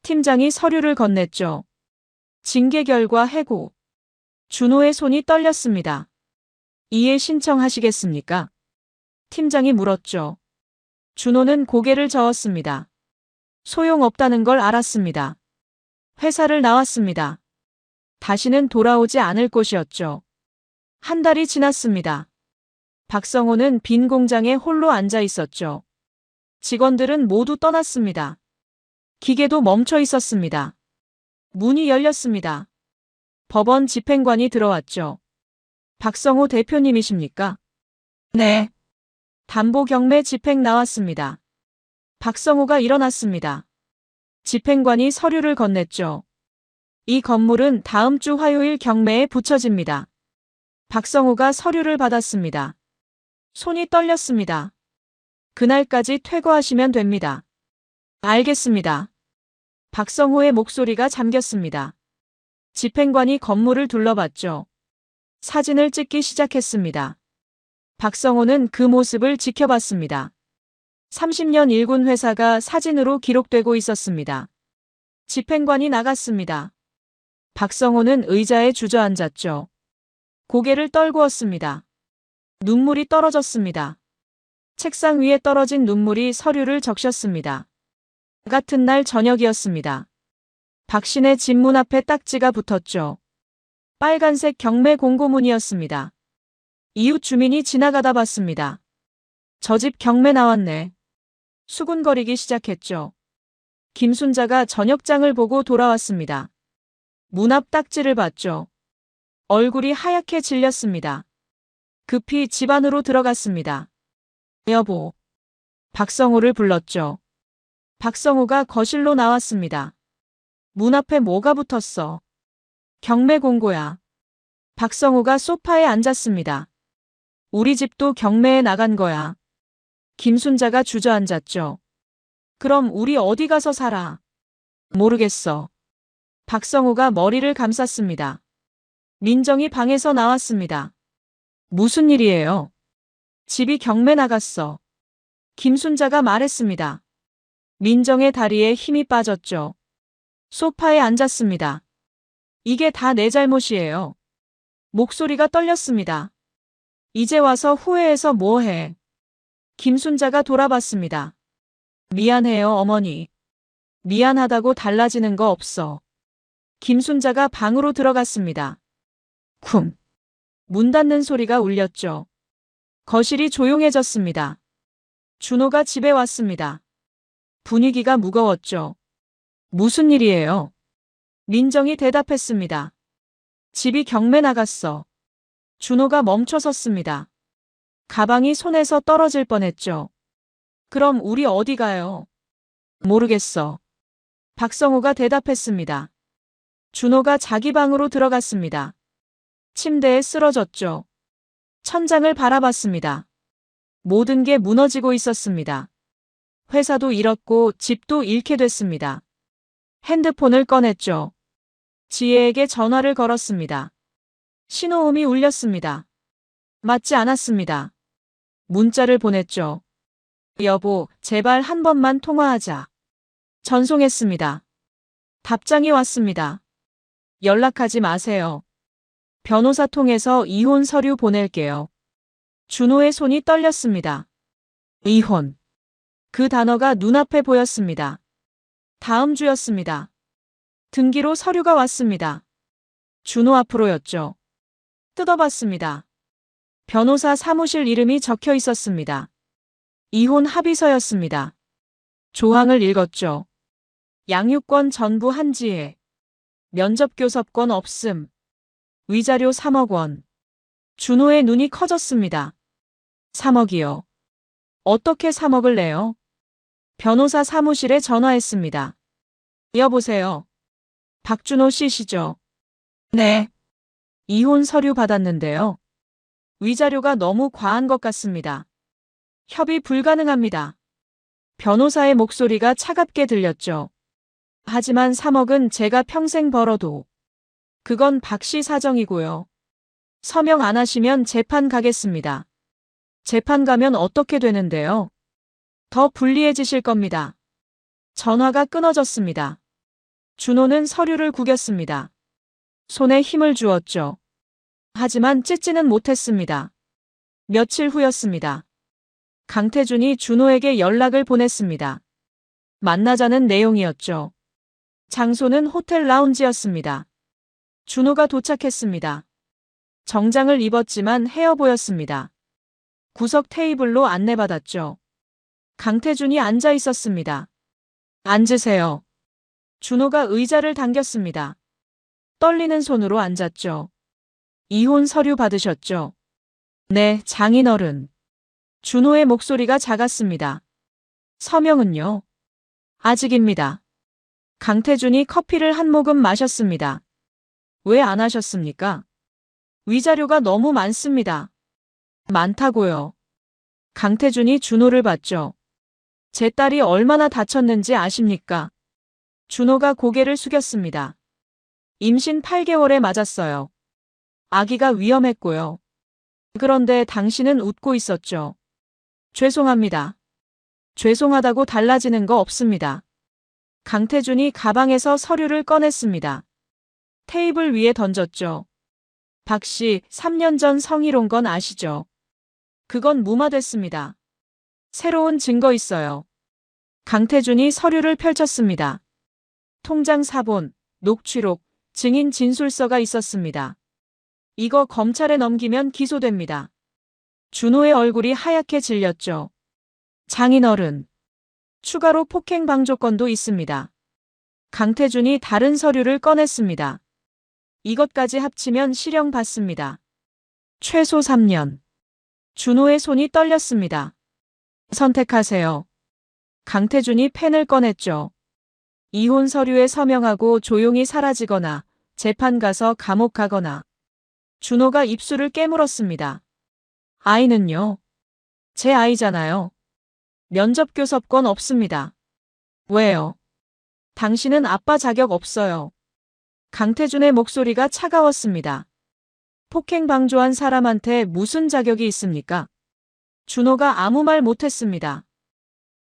팀장이 서류를 건넸죠. 징계 결과 해고. 준호의 손이 떨렸습니다. 이해 신청하시겠습니까? 팀장이 물었죠. 준호는 고개를 저었습니다. 소용없다는 걸 알았습니다. 회사를 나왔습니다. 다시는 돌아오지 않을 곳이었죠. 한 달이 지났습니다. 박성호는 빈 공장에 홀로 앉아 있었죠. 직원들은 모두 떠났습니다. 기계도 멈춰 있었습니다. 문이 열렸습니다. 법원 집행관이 들어왔죠. 박성호 대표님이십니까? 네. 담보 경매 집행 나왔습니다. 박성호가 일어났습니다. 집행관이 서류를 건넸죠. 이 건물은 다음 주 화요일 경매에 붙여집니다. 박성호가 서류를 받았습니다. 손이 떨렸습니다. 그날까지 퇴거하시면 됩니다. 알겠습니다. 박성호의 목소리가 잠겼습니다. 집행관이 건물을 둘러봤죠. 사진을 찍기 시작했습니다. 박성호는 그 모습을 지켜봤습니다. 30년 일군 회사가 사진으로 기록되고 있었습니다. 집행관이 나갔습니다. 박성호는 의자에 주저앉았죠. 고개를 떨구었습니다. 눈물이 떨어졌습니다. 책상 위에 떨어진 눈물이 서류를 적셨습니다. 같은 날 저녁이었습니다. 박신의 집 문 앞에 딱지가 붙었죠. 빨간색 경매 공고문이었습니다. 이웃 주민이 지나가다 봤습니다. 저 집 경매 나왔네. 수군거리기 시작했죠. 김순자가 저녁장을 보고 돌아왔습니다. 문 앞 딱지를 봤죠. 얼굴이 하얗게 질렸습니다. 급히 집 안으로 들어갔습니다. 여보. 박성호를 불렀죠. 박성호가 거실로 나왔습니다. 문 앞에 뭐가 붙었어? 경매 공고야. 박성호가 소파에 앉았습니다. 우리 집도 경매에 나간 거야. 김순자가 주저앉았죠. 그럼 우리 어디 가서 살아? 모르겠어. 박성호가 머리를 감쌌습니다. 민정이 방에서 나왔습니다. 무슨 일이에요? 집이 경매 나갔어. 김순자가 말했습니다. 민정의 다리에 힘이 빠졌죠. 소파에 앉았습니다. 이게 다 내 잘못이에요. 목소리가 떨렸습니다. 이제 와서 후회해서 뭐해? 김순자가 돌아봤습니다. 미안해요, 어머니. 미안하다고 달라지는 거 없어. 김순자가 방으로 들어갔습니다. 쿵. 문 닫는 소리가 울렸죠. 거실이 조용해졌습니다. 준호가 집에 왔습니다. 분위기가 무거웠죠. 무슨 일이에요? 민정이 대답했습니다. 집이 경매 나갔어. 준호가 멈춰 섰습니다. 가방이 손에서 떨어질 뻔했죠. 그럼 우리 어디 가요? 모르겠어. 박성호가 대답했습니다. 준호가 자기 방으로 들어갔습니다. 침대에 쓰러졌죠. 천장을 바라봤습니다. 모든 게 무너지고 있었습니다. 회사도 잃었고 집도 잃게 됐습니다. 핸드폰을 꺼냈죠. 지혜에게 전화를 걸었습니다. 신호음이 울렸습니다. 맞지 않았습니다. 문자를 보냈죠. 여보, 제발 한 번만 통화하자. 전송했습니다. 답장이 왔습니다. 연락하지 마세요. 변호사 통해서 이혼 서류 보낼게요. 준호의 손이 떨렸습니다. 이혼. 그 단어가 눈앞에 보였습니다. 다음 주였습니다. 등기로 서류가 왔습니다. 준호 앞으로였죠. 뜯어봤습니다. 변호사 사무실 이름이 적혀 있었습니다. 이혼 합의서였습니다. 조항을 읽었죠. 양육권 전부 한지혜. 면접교섭권 없음. 위자료 3억 원. 준호의 눈이 커졌습니다. 3억이요. 어떻게 3억을 내요? 변호사 사무실에 전화했습니다. 여보세요. 박준호 씨시죠? 네. 이혼 서류 받았는데요. 위자료가 너무 과한 것 같습니다. 협의 불가능합니다. 변호사의 목소리가 차갑게 들렸죠. 하지만 3억은 제가 평생 벌어도 그건 박 씨 사정이고요. 서명 안 하시면 재판 가겠습니다. 재판 가면 어떻게 되는데요? 더 불리해지실 겁니다. 전화가 끊어졌습니다. 준호는 서류를 구겼습니다. 손에 힘을 주었죠. 하지만 찢지는 못했습니다. 며칠 후였습니다. 강태준이 준호에게 연락을 보냈습니다. 만나자는 내용이었죠. 장소는 호텔 라운지였습니다. 준호가 도착했습니다. 정장을 입었지만 헤어 보였습니다. 구석 테이블로 안내받았죠. 강태준이 앉아 있었습니다. 앉으세요. 준호가 의자를 당겼습니다. 떨리는 손으로 앉았죠. 이혼 서류 받으셨죠? 네, 장인어른. 준호의 목소리가 작았습니다. 서명은요? 아직입니다. 강태준이 커피를 한 모금 마셨습니다. 왜 안 하셨습니까? 위자료가 너무 많습니다. 많다고요. 강태준이 준호를 봤죠. 제 딸이 얼마나 다쳤는지 아십니까? 준호가 고개를 숙였습니다. 임신 8개월에 맞았어요. 아기가 위험했고요. 그런데 당신은 웃고 있었죠. 죄송합니다. 죄송하다고 달라지는 거 없습니다. 강태준이 가방에서 서류를 꺼냈습니다. 테이블 위에 던졌죠. 박 씨, 3년 전 성희롱 건 아시죠? 그건 무마됐습니다. 새로운 증거 있어요. 강태준이 서류를 펼쳤습니다. 통장 사본, 녹취록, 증인 진술서가 있었습니다. 이거 검찰에 넘기면 기소됩니다. 준호의 얼굴이 하얗게 질렸죠. 장인어른. 추가로 폭행 방조건도 있습니다. 강태준이 다른 서류를 꺼냈습니다. 이것까지 합치면 실형 받습니다. 최소 3년. 준호의 손이 떨렸습니다. 선택하세요. 강태준이 펜을 꺼냈죠. 이혼 서류에 서명하고 조용히 사라지거나 재판 가서 감옥 가거나. 준호가 입술을 깨물었습니다. 아이는요? 제 아이잖아요. 면접교섭권 없습니다. 왜요? 당신은 아빠 자격 없어요. 강태준의 목소리가 차가웠습니다. 폭행 방조한 사람한테 무슨 자격이 있습니까? 준호가 아무 말 못했습니다.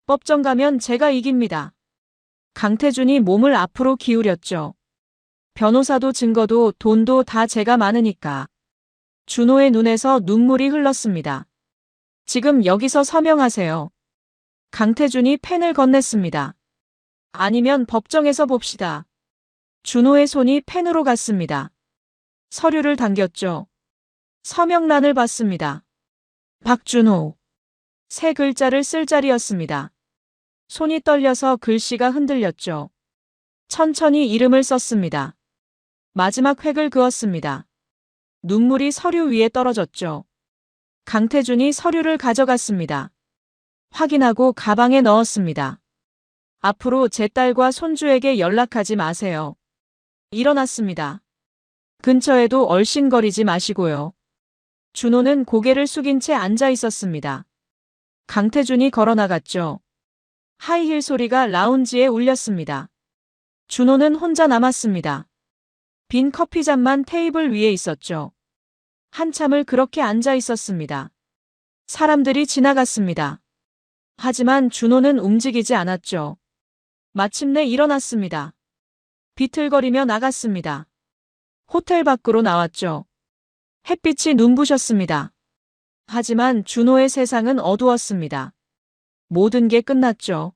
법정 가면 제가 이깁니다. 강태준이 몸을 앞으로 기울였죠. 변호사도 증거도 돈도 다 제가 많으니까. 준호의 눈에서 눈물이 흘렀습니다. 지금 여기서 서명하세요. 강태준이 펜을 건넸습니다. 아니면 법정에서 봅시다. 준호의 손이 펜으로 갔습니다. 서류를 당겼죠. 서명란을 봤습니다. 박준호. 세 글자를 쓸 자리였습니다. 손이 떨려서 글씨가 흔들렸죠. 천천히 이름을 썼습니다. 마지막 획을 그었습니다. 눈물이 서류 위에 떨어졌죠. 강태준이 서류를 가져갔습니다. 확인하고 가방에 넣었습니다. 앞으로 제 딸과 손주에게 연락하지 마세요. 일어났습니다. 근처에도 얼씬거리지 마시고요. 준호는 고개를 숙인 채 앉아 있었습니다. 강태준이 걸어나갔죠. 하이힐 소리가 라운지에 울렸습니다. 준호는 혼자 남았습니다. 빈 커피잔만 테이블 위에 있었죠. 한참을 그렇게 앉아 있었습니다. 사람들이 지나갔습니다. 하지만 준호는 움직이지 않았죠. 마침내 일어났습니다. 비틀거리며 나갔습니다. 호텔 밖으로 나왔죠. 햇빛이 눈부셨습니다. 하지만 준호의 세상은 어두웠습니다. 모든 게 끝났죠.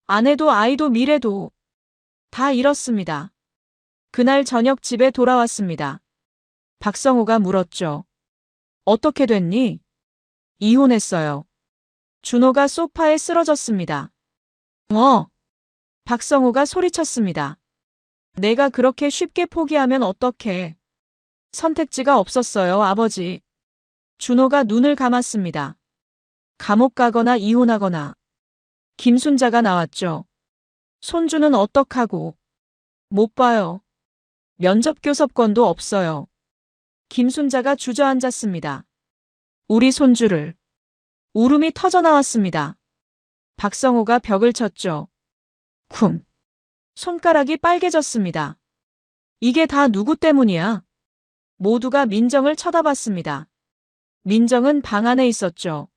아내도 아이도 미래도 다 잃었습니다. 그날 저녁 집에 돌아왔습니다. 박성호가 물었죠. 어떻게 됐니? 이혼했어요. 준호가 소파에 쓰러졌습니다. 박성호가 소리쳤습니다. 내가 그렇게 쉽게 포기하면 어떡해. 선택지가 없었어요, 아버지. 준호가 눈을 감았습니다. 감옥 가거나 이혼하거나. 김순자가 나왔죠. 손주는 어떡하고. 못 봐요. 면접 교섭권도 없어요. 김순자가 주저앉았습니다. 우리 손주를. 울음이 터져나왔습니다. 박성호가 벽을 쳤죠. 쿵. 손가락이 빨개졌습니다. 이게 다 누구 때문이야? 모두가 민정을 쳐다봤습니다. 민정은 방 안에 있었죠.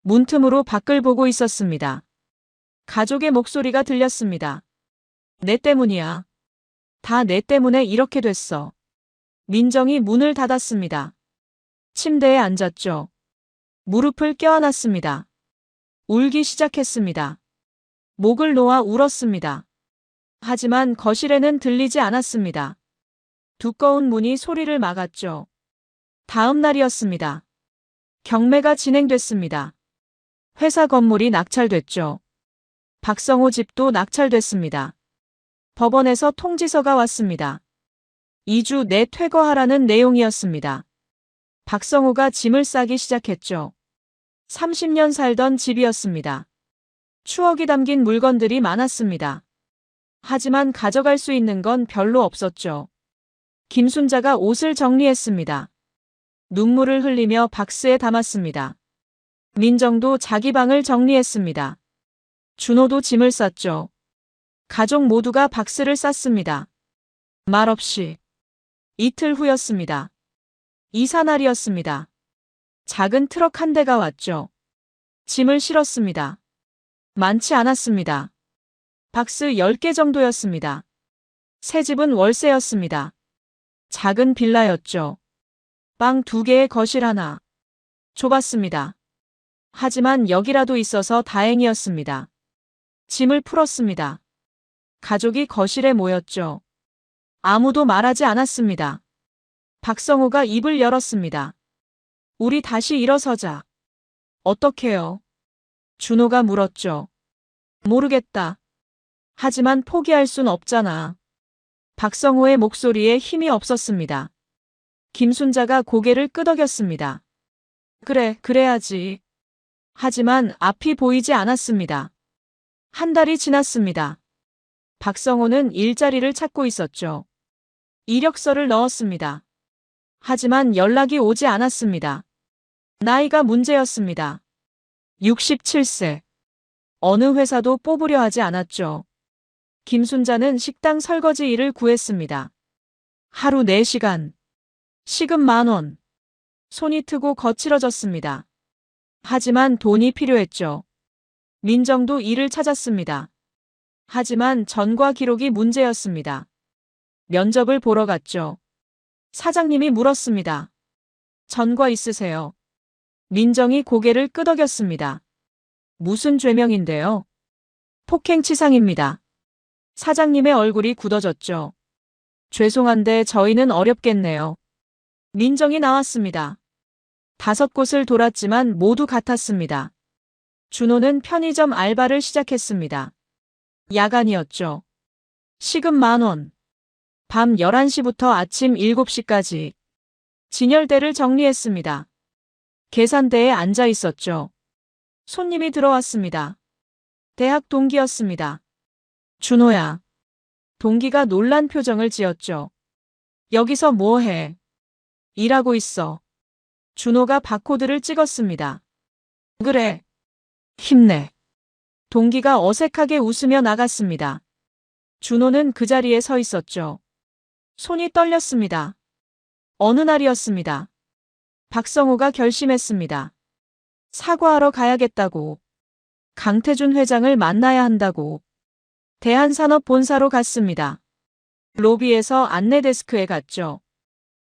문틈으로 밖을 보고 있었습니다. 가족의 목소리가 들렸습니다. 내 때문이야. 다 내 때문에 이렇게 됐어. 민정이 문을 닫았습니다. 침대에 앉았죠. 무릎을 껴안았습니다. 울기 시작했습니다. 목을 놓아 울었습니다. 하지만 거실에는 들리지 않았습니다. 두꺼운 문이 소리를 막았죠. 다음 날이었습니다. 경매가 진행됐습니다. 회사 건물이 낙찰됐죠. 박성호 집도 낙찰됐습니다. 법원에서 통지서가 왔습니다. 2주 내 퇴거하라는 내용이었습니다. 박성호가 짐을 싸기 시작했죠. 30년 살던 집이었습니다. 추억이 담긴 물건들이 많았습니다. 하지만 가져갈 수 있는 건 별로 없었죠. 김순자가 옷을 정리했습니다. 눈물을 흘리며 박스에 담았습니다. 민정도 자기 방을 정리했습니다. 준호도 짐을 쌌죠. 가족 모두가 박스를 쌌습니다. 말없이. 이틀 후였습니다. 이사날이었습니다. 작은 트럭 한 대가 왔죠. 짐을 실었습니다. 많지 않았습니다. 박스 10개 정도였습니다. 새 집은 월세였습니다. 작은 빌라였죠. 방 2개에 거실 하나. 좁았습니다. 하지만 여기라도 있어서 다행이었습니다. 짐을 풀었습니다. 가족이 거실에 모였죠. 아무도 말하지 않았습니다. 박성호가 입을 열었습니다. 우리 다시 일어서자. 어떡해요? 준호가 물었죠. 모르겠다. 하지만 포기할 순 없잖아. 박성호의 목소리에 힘이 없었습니다. 김순자가 고개를 끄덕였습니다. 그래, 그래야지. 하지만 앞이 보이지 않았습니다. 한 달이 지났습니다. 박성호는 일자리를 찾고 있었죠. 이력서를 넣었습니다. 하지만 연락이 오지 않았습니다. 나이가 문제였습니다. 67세. 어느 회사도 뽑으려 하지 않았죠. 김순자는 식당 설거지 일을 구했습니다. 하루 4시간. 시급 10,000원. 손이 트고 거칠어졌습니다. 하지만 돈이 필요했죠. 민정도 일을 찾았습니다. 하지만 전과 기록이 문제였습니다. 면접을 보러 갔죠. 사장님이 물었습니다. 전과 있으세요? 민정이 고개를 끄덕였습니다. 무슨 죄명인데요? 폭행치상입니다. 사장님의 얼굴이 굳어졌죠. 죄송한데 저희는 어렵겠네요. 민정이 나왔습니다. 5곳을 돌았지만 모두 같았습니다. 준호는 편의점 알바를 시작했습니다. 야간이었죠. 시급 10,000원. 밤 11시부터 아침 7시까지. 진열대를 정리했습니다. 계산대에 앉아 있었죠. 손님이 들어왔습니다. 대학 동기였습니다. 준호야. 동기가 놀란 표정을 지었죠. 여기서 뭐 해? 일하고 있어. 준호가 바코드를 찍었습니다. 그래. 힘내. 동기가 어색하게 웃으며 나갔습니다. 준호는 그 자리에 서 있었죠. 손이 떨렸습니다. 어느 날이었습니다. 박성호가 결심했습니다. 사과하러 가야겠다고. 강태준 회장을 만나야 한다고. 대한산업본사로 갔습니다. 로비에서 안내데스크에 갔죠.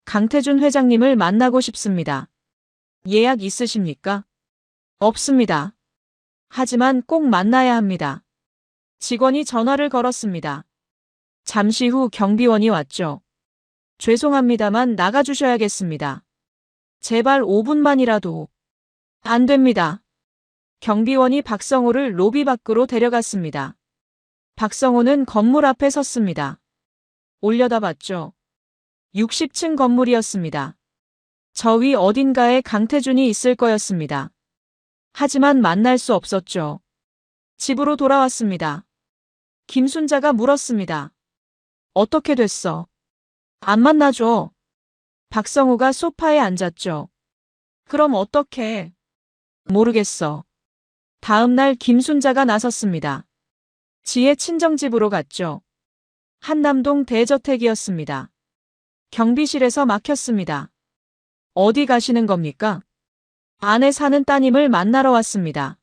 강태준 회장님을 만나고 싶습니다. 예약 있으십니까? 없습니다. 하지만 꼭 만나야 합니다. 직원이 전화를 걸었습니다. 잠시 후 경비원이 왔죠. 죄송합니다만 나가주셔야겠습니다. 제발 5분만이라도. 안 됩니다. 경비원이 박성호를 로비 밖으로 데려갔습니다. 박성호는 건물 앞에 섰습니다. 올려다봤죠. 60층 건물이었습니다. 저 위 어딘가에 강태준이 있을 거였습니다. 하지만 만날 수 없었죠. 집으로 돌아왔습니다. 김순자가 물었습니다. 어떻게 됐어? 안 만나줘. 박성호가 소파에 앉았죠. 그럼 어떡해? 모르겠어. 다음 날 김순자가 나섰습니다. 지혜 친정집으로 갔죠. 한남동 대저택이었습니다. 경비실에서 막혔습니다. 어디 가시는 겁니까? 아내 사는 따님을 만나러 왔습니다.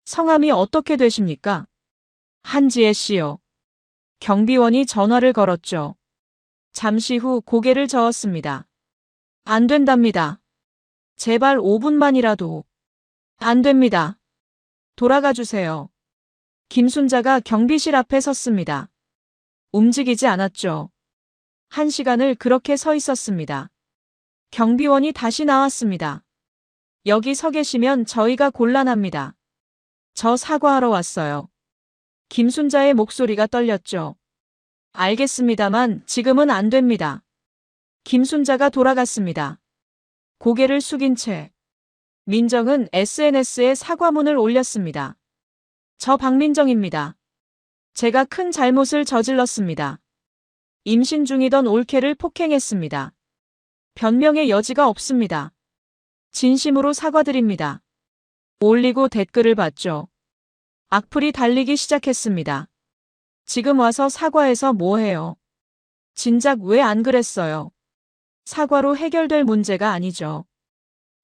성함이 어떻게 되십니까? 한지혜 씨요. 경비원이 전화를 걸었죠. 잠시 후 고개를 저었습니다. 안 된답니다. 제발 5분만이라도. 안 됩니다. 돌아가 주세요. 김순자가 경비실 앞에 섰습니다. 움직이지 않았죠. 1시간을 그렇게 서 있었습니다. 경비원이 다시 나왔습니다. 여기 서 계시면 저희가 곤란합니다. 저 사과하러 왔어요. 김순자의 목소리가 떨렸죠. 알겠습니다만 지금은 안 됩니다. 김순자가 돌아갔습니다. 고개를 숙인 채 민정은 SNS에 사과문을 올렸습니다. 저 박민정입니다. 제가 큰 잘못을 저질렀습니다. 임신 중이던 올케를 폭행했습니다. 변명의 여지가 없습니다. 진심으로 사과드립니다. 올리고 댓글을 봤죠. 악플이 달리기 시작했습니다. 지금 와서 사과해서 뭐해요? 진작 왜 안 그랬어요? 사과로 해결될 문제가 아니죠.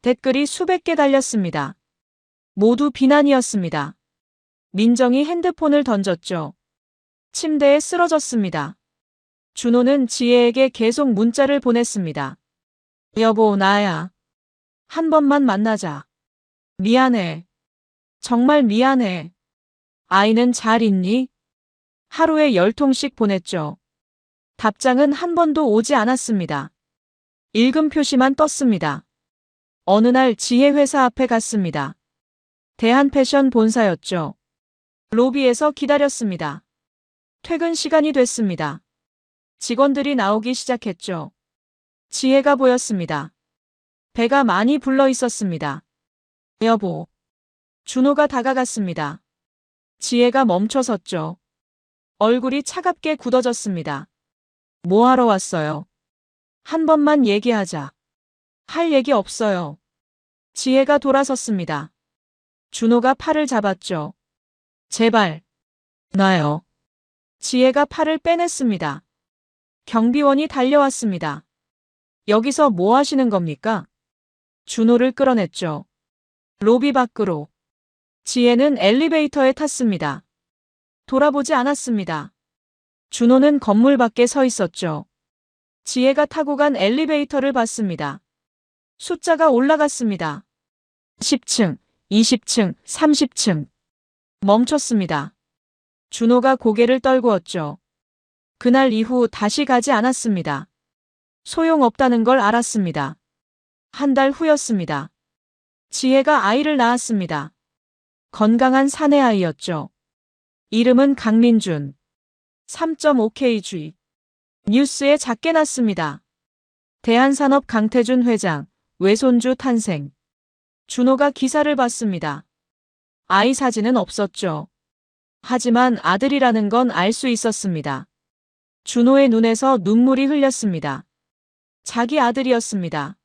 댓글이 수백 개 달렸습니다. 모두 비난이었습니다. 민정이 핸드폰을 던졌죠. 침대에 쓰러졌습니다. 준호는 지혜에게 계속 문자를 보냈습니다. 여보, 나야. 한 번만 만나자. 미안해. 정말 미안해. 아이는 잘 있니? 하루에 10통씩 보냈죠. 답장은 한 번도 오지 않았습니다. 읽음 표시만 떴습니다. 어느 날 지혜 회사 앞에 갔습니다. 대한패션 본사였죠. 로비에서 기다렸습니다. 퇴근 시간이 됐습니다. 직원들이 나오기 시작했죠. 지혜가 보였습니다. 배가 많이 불러 있었습니다. 여보. 준호가 다가갔습니다. 지혜가 멈춰섰죠. 얼굴이 차갑게 굳어졌습니다. 뭐 하러 왔어요? 한 번만 얘기하자. 할 얘기 없어요. 지혜가 돌아섰습니다. 준호가 팔을 잡았죠. 제발. 놔요. 지혜가 팔을 빼냈습니다. 경비원이 달려왔습니다. 여기서 뭐 하시는 겁니까? 준호를 끌어냈죠. 로비 밖으로. 지혜는 엘리베이터에 탔습니다. 돌아보지 않았습니다. 준호는 건물 밖에 서 있었죠. 지혜가 타고 간 엘리베이터를 봤습니다. 숫자가 올라갔습니다. 10층, 20층, 30층. 멈췄습니다. 준호가 고개를 떨구었죠. 그날 이후 다시 가지 않았습니다. 소용없다는 걸 알았습니다. 한 달 후였습니다. 지혜가 아이를 낳았습니다. 건강한 사내 아이였죠. 이름은 강민준. 3.5kg. 뉴스에 작게 났습니다. 대한산업 강태준 회장, 외손주 탄생. 준호가 기사를 봤습니다. 아이 사진은 없었죠. 하지만 아들이라는 건 알 수 있었습니다. 준호의 눈에서 눈물이 흘렸습니다. 자기 아들이었습니다.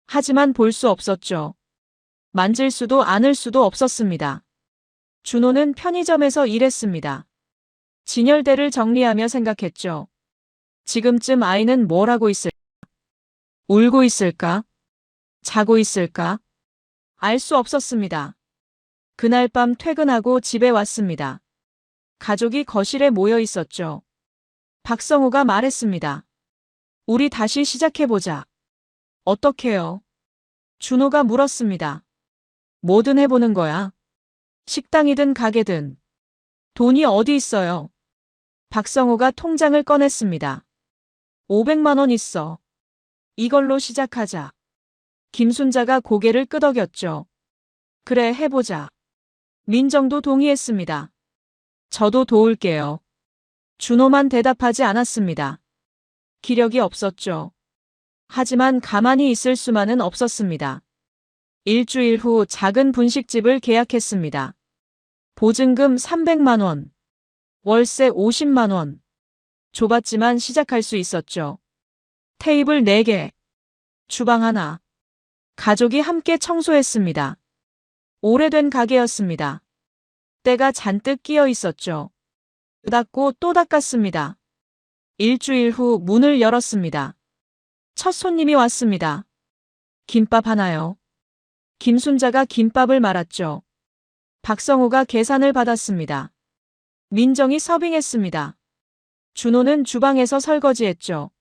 하지만 볼 수 없었죠. 만질 수도 안을 수도 없었습니다. 준호는 편의점에서 일했습니다. 진열대를 정리하며 생각했죠. 지금쯤 아이는 뭘 하고 있을까? 울고 있을까? 자고 있을까? 알 수 없었습니다. 그날 밤 퇴근하고 집에 왔습니다. 가족이 거실에 모여 있었죠. 박성우가 말했습니다. 우리 다시 시작해보자. 어떻게요? 준호가 물었습니다. 뭐든 해보는 거야. 식당이든 가게든. 돈이 어디 있어요? 박성우가 통장을 꺼냈습니다. 500만 원 있어. 이걸로 시작하자. 김순자가 고개를 끄덕였죠. 그래, 해보자. 민정도 동의했습니다. 저도 도울게요. 준호만 대답하지 않았습니다. 기력이 없었죠. 하지만 가만히 있을 수만은 없었습니다. 일주일 후 작은 분식집을 계약했습니다. 보증금 300만 원, 월세 50만 원. 좁았지만 시작할 수 있었죠. 테이블 4개, 주방 하나. 가족이 함께 청소했습니다. 오래된 가게였습니다. 때가 잔뜩 끼어 있었죠. 닦고 또 닦았습니다. 일주일 후 문을 열었습니다. 첫 손님이 왔습니다. 김밥 하나요. 김순자가 김밥을 말았죠. 박성우가 계산을 받았습니다. 민정이 서빙했습니다. 준호는 주방에서 설거지했죠.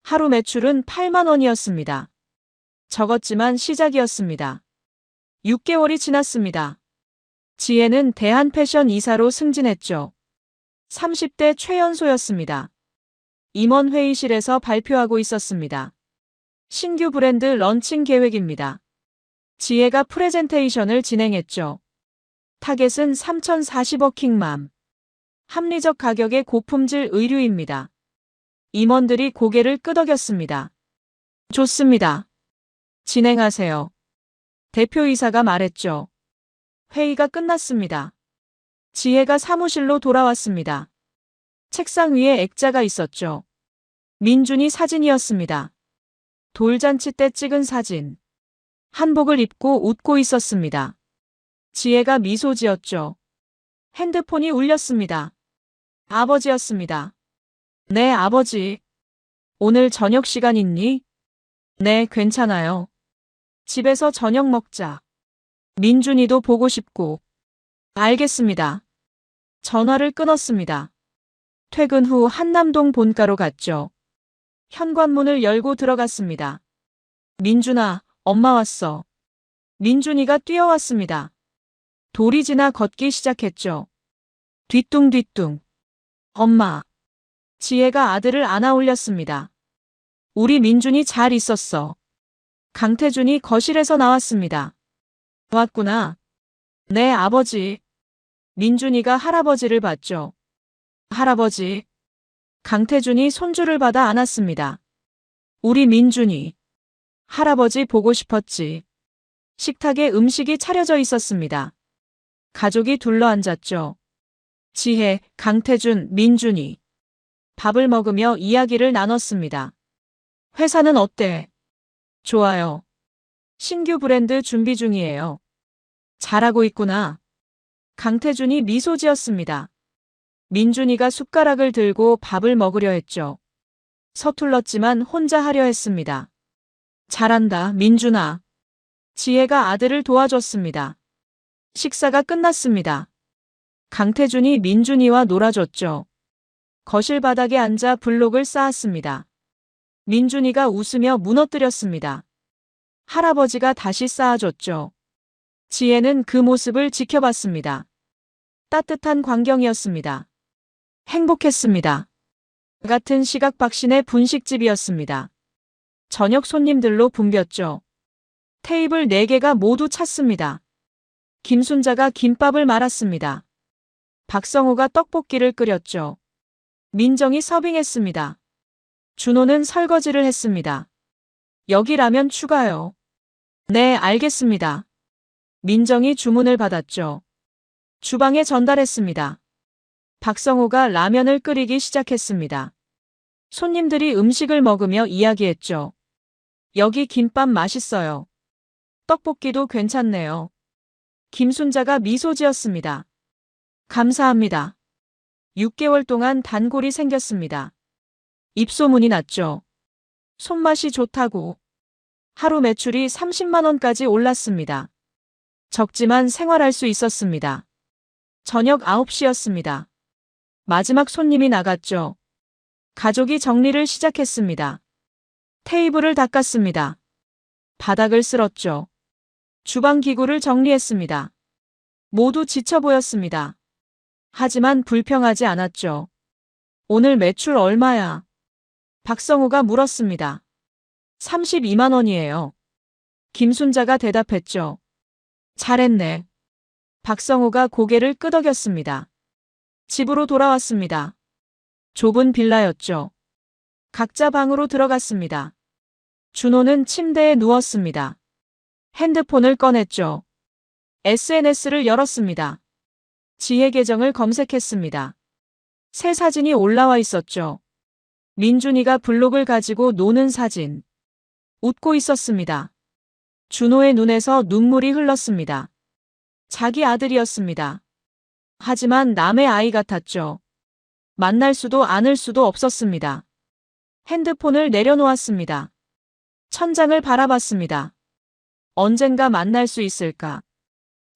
하루 매출은 8만 원이었습니다. 적었지만 시작이었습니다. 6개월이 지났습니다. 지혜는 대한패션 이사로 승진했죠. 30대 최연소였습니다. 임원 회의실에서 발표하고 있었습니다. 신규 브랜드 런칭 계획입니다. 지혜가 프레젠테이션을 진행했죠. 타겟은 3,040억 킹맘. 합리적 가격의 고품질 의류입니다. 임원들이 고개를 끄덕였습니다. 좋습니다. 진행하세요. 대표이사가 말했죠. 회의가 끝났습니다. 지혜가 사무실로 돌아왔습니다. 책상 위에 액자가 있었죠. 민준이 사진이었습니다. 돌잔치 때 찍은 사진. 한복을 입고 웃고 있었습니다. 지혜가 미소 지었죠. 핸드폰이 울렸습니다. 아버지였습니다. 네, 아버지. 오늘 저녁 시간 있니? 네, 괜찮아요. 집에서 저녁 먹자. 민준이도 보고 싶고. 알겠습니다. 전화를 끊었습니다. 퇴근 후 한남동 본가로 갔죠. 현관문을 열고 들어갔습니다. 민준아, 엄마 왔어. 민준이가 뛰어왔습니다. 돌이 지나 걷기 시작했죠. 뒤뚱뒤뚱. 엄마. 지혜가 아들을 안아 올렸습니다. 우리 민준이 잘 있었어. 강태준이 거실에서 나왔습니다. 왔구나. 네, 아버지. 민준이가 할아버지를 봤죠. 할아버지. 강태준이 손주를 받아 안았습니다. 우리 민준이. 할아버지 보고 싶었지. 식탁에 음식이 차려져 있었습니다. 가족이 둘러앉았죠. 지혜, 강태준, 민준이. 밥을 먹으며 이야기를 나눴습니다. 회사는 어때? 좋아요. 신규 브랜드 준비 중이에요. 잘하고 있구나. 강태준이 미소 지었습니다. 민준이가 숟가락을 들고 밥을 먹으려 했죠. 서툴렀지만 혼자 하려 했습니다. 잘한다, 민준아. 지혜가 아들을 도와줬습니다. 식사가 끝났습니다. 강태준이 민준이와 놀아줬죠. 거실 바닥에 앉아 블록을 쌓았습니다. 민준이가 웃으며 무너뜨렸습니다. 할아버지가 다시 쌓아줬죠. 지혜는 그 모습을 지켜봤습니다. 따뜻한 광경이었습니다. 행복했습니다. 같은 시각 박신의 분식집이었습니다. 저녁 손님들로 붐볐죠. 테이블 4개가 모두 찼습니다. 김순자가 김밥을 말았습니다. 박성호가 떡볶이를 끓였죠. 민정이 서빙했습니다. 준호는 설거지를 했습니다. 여기 라면 추가요. 네, 알겠습니다. 민정이 주문을 받았죠. 주방에 전달했습니다. 박성호가 라면을 끓이기 시작했습니다. 손님들이 음식을 먹으며 이야기했죠. 여기 김밥 맛있어요. 떡볶이도 괜찮네요. 김순자가 미소 지었습니다. 감사합니다. 6개월 동안 단골이 생겼습니다. 입소문이 났죠. 손맛이 좋다고. 하루 매출이 30만 원까지 올랐습니다. 적지만 생활할 수 있었습니다. 저녁 9시였습니다. 마지막 손님이 나갔죠. 가족이 정리를 시작했습니다. 테이블을 닦았습니다. 바닥을 쓸었죠. 주방 기구를 정리했습니다. 모두 지쳐 보였습니다. 하지만 불평하지 않았죠. 오늘 매출 얼마야? 박성호가 물었습니다. 32만 원이에요. 김순자가 대답했죠. 잘했네. 박성호가 고개를 끄덕였습니다. 집으로 돌아왔습니다. 좁은 빌라였죠. 각자 방으로 들어갔습니다. 준호는 침대에 누웠습니다. 핸드폰을 꺼냈죠. SNS를 열었습니다. 지혜 계정을 검색했습니다. 새 사진이 올라와 있었죠. 민준이가 블록을 가지고 노는 사진. 웃고 있었습니다. 준호의 눈에서 눈물이 흘렀습니다. 자기 아들이었습니다. 하지만 남의 아이 같았죠. 만날 수도 않을 수도 없었습니다. 핸드폰을 내려놓았습니다. 천장을 바라봤습니다. 언젠가 만날 수 있을까?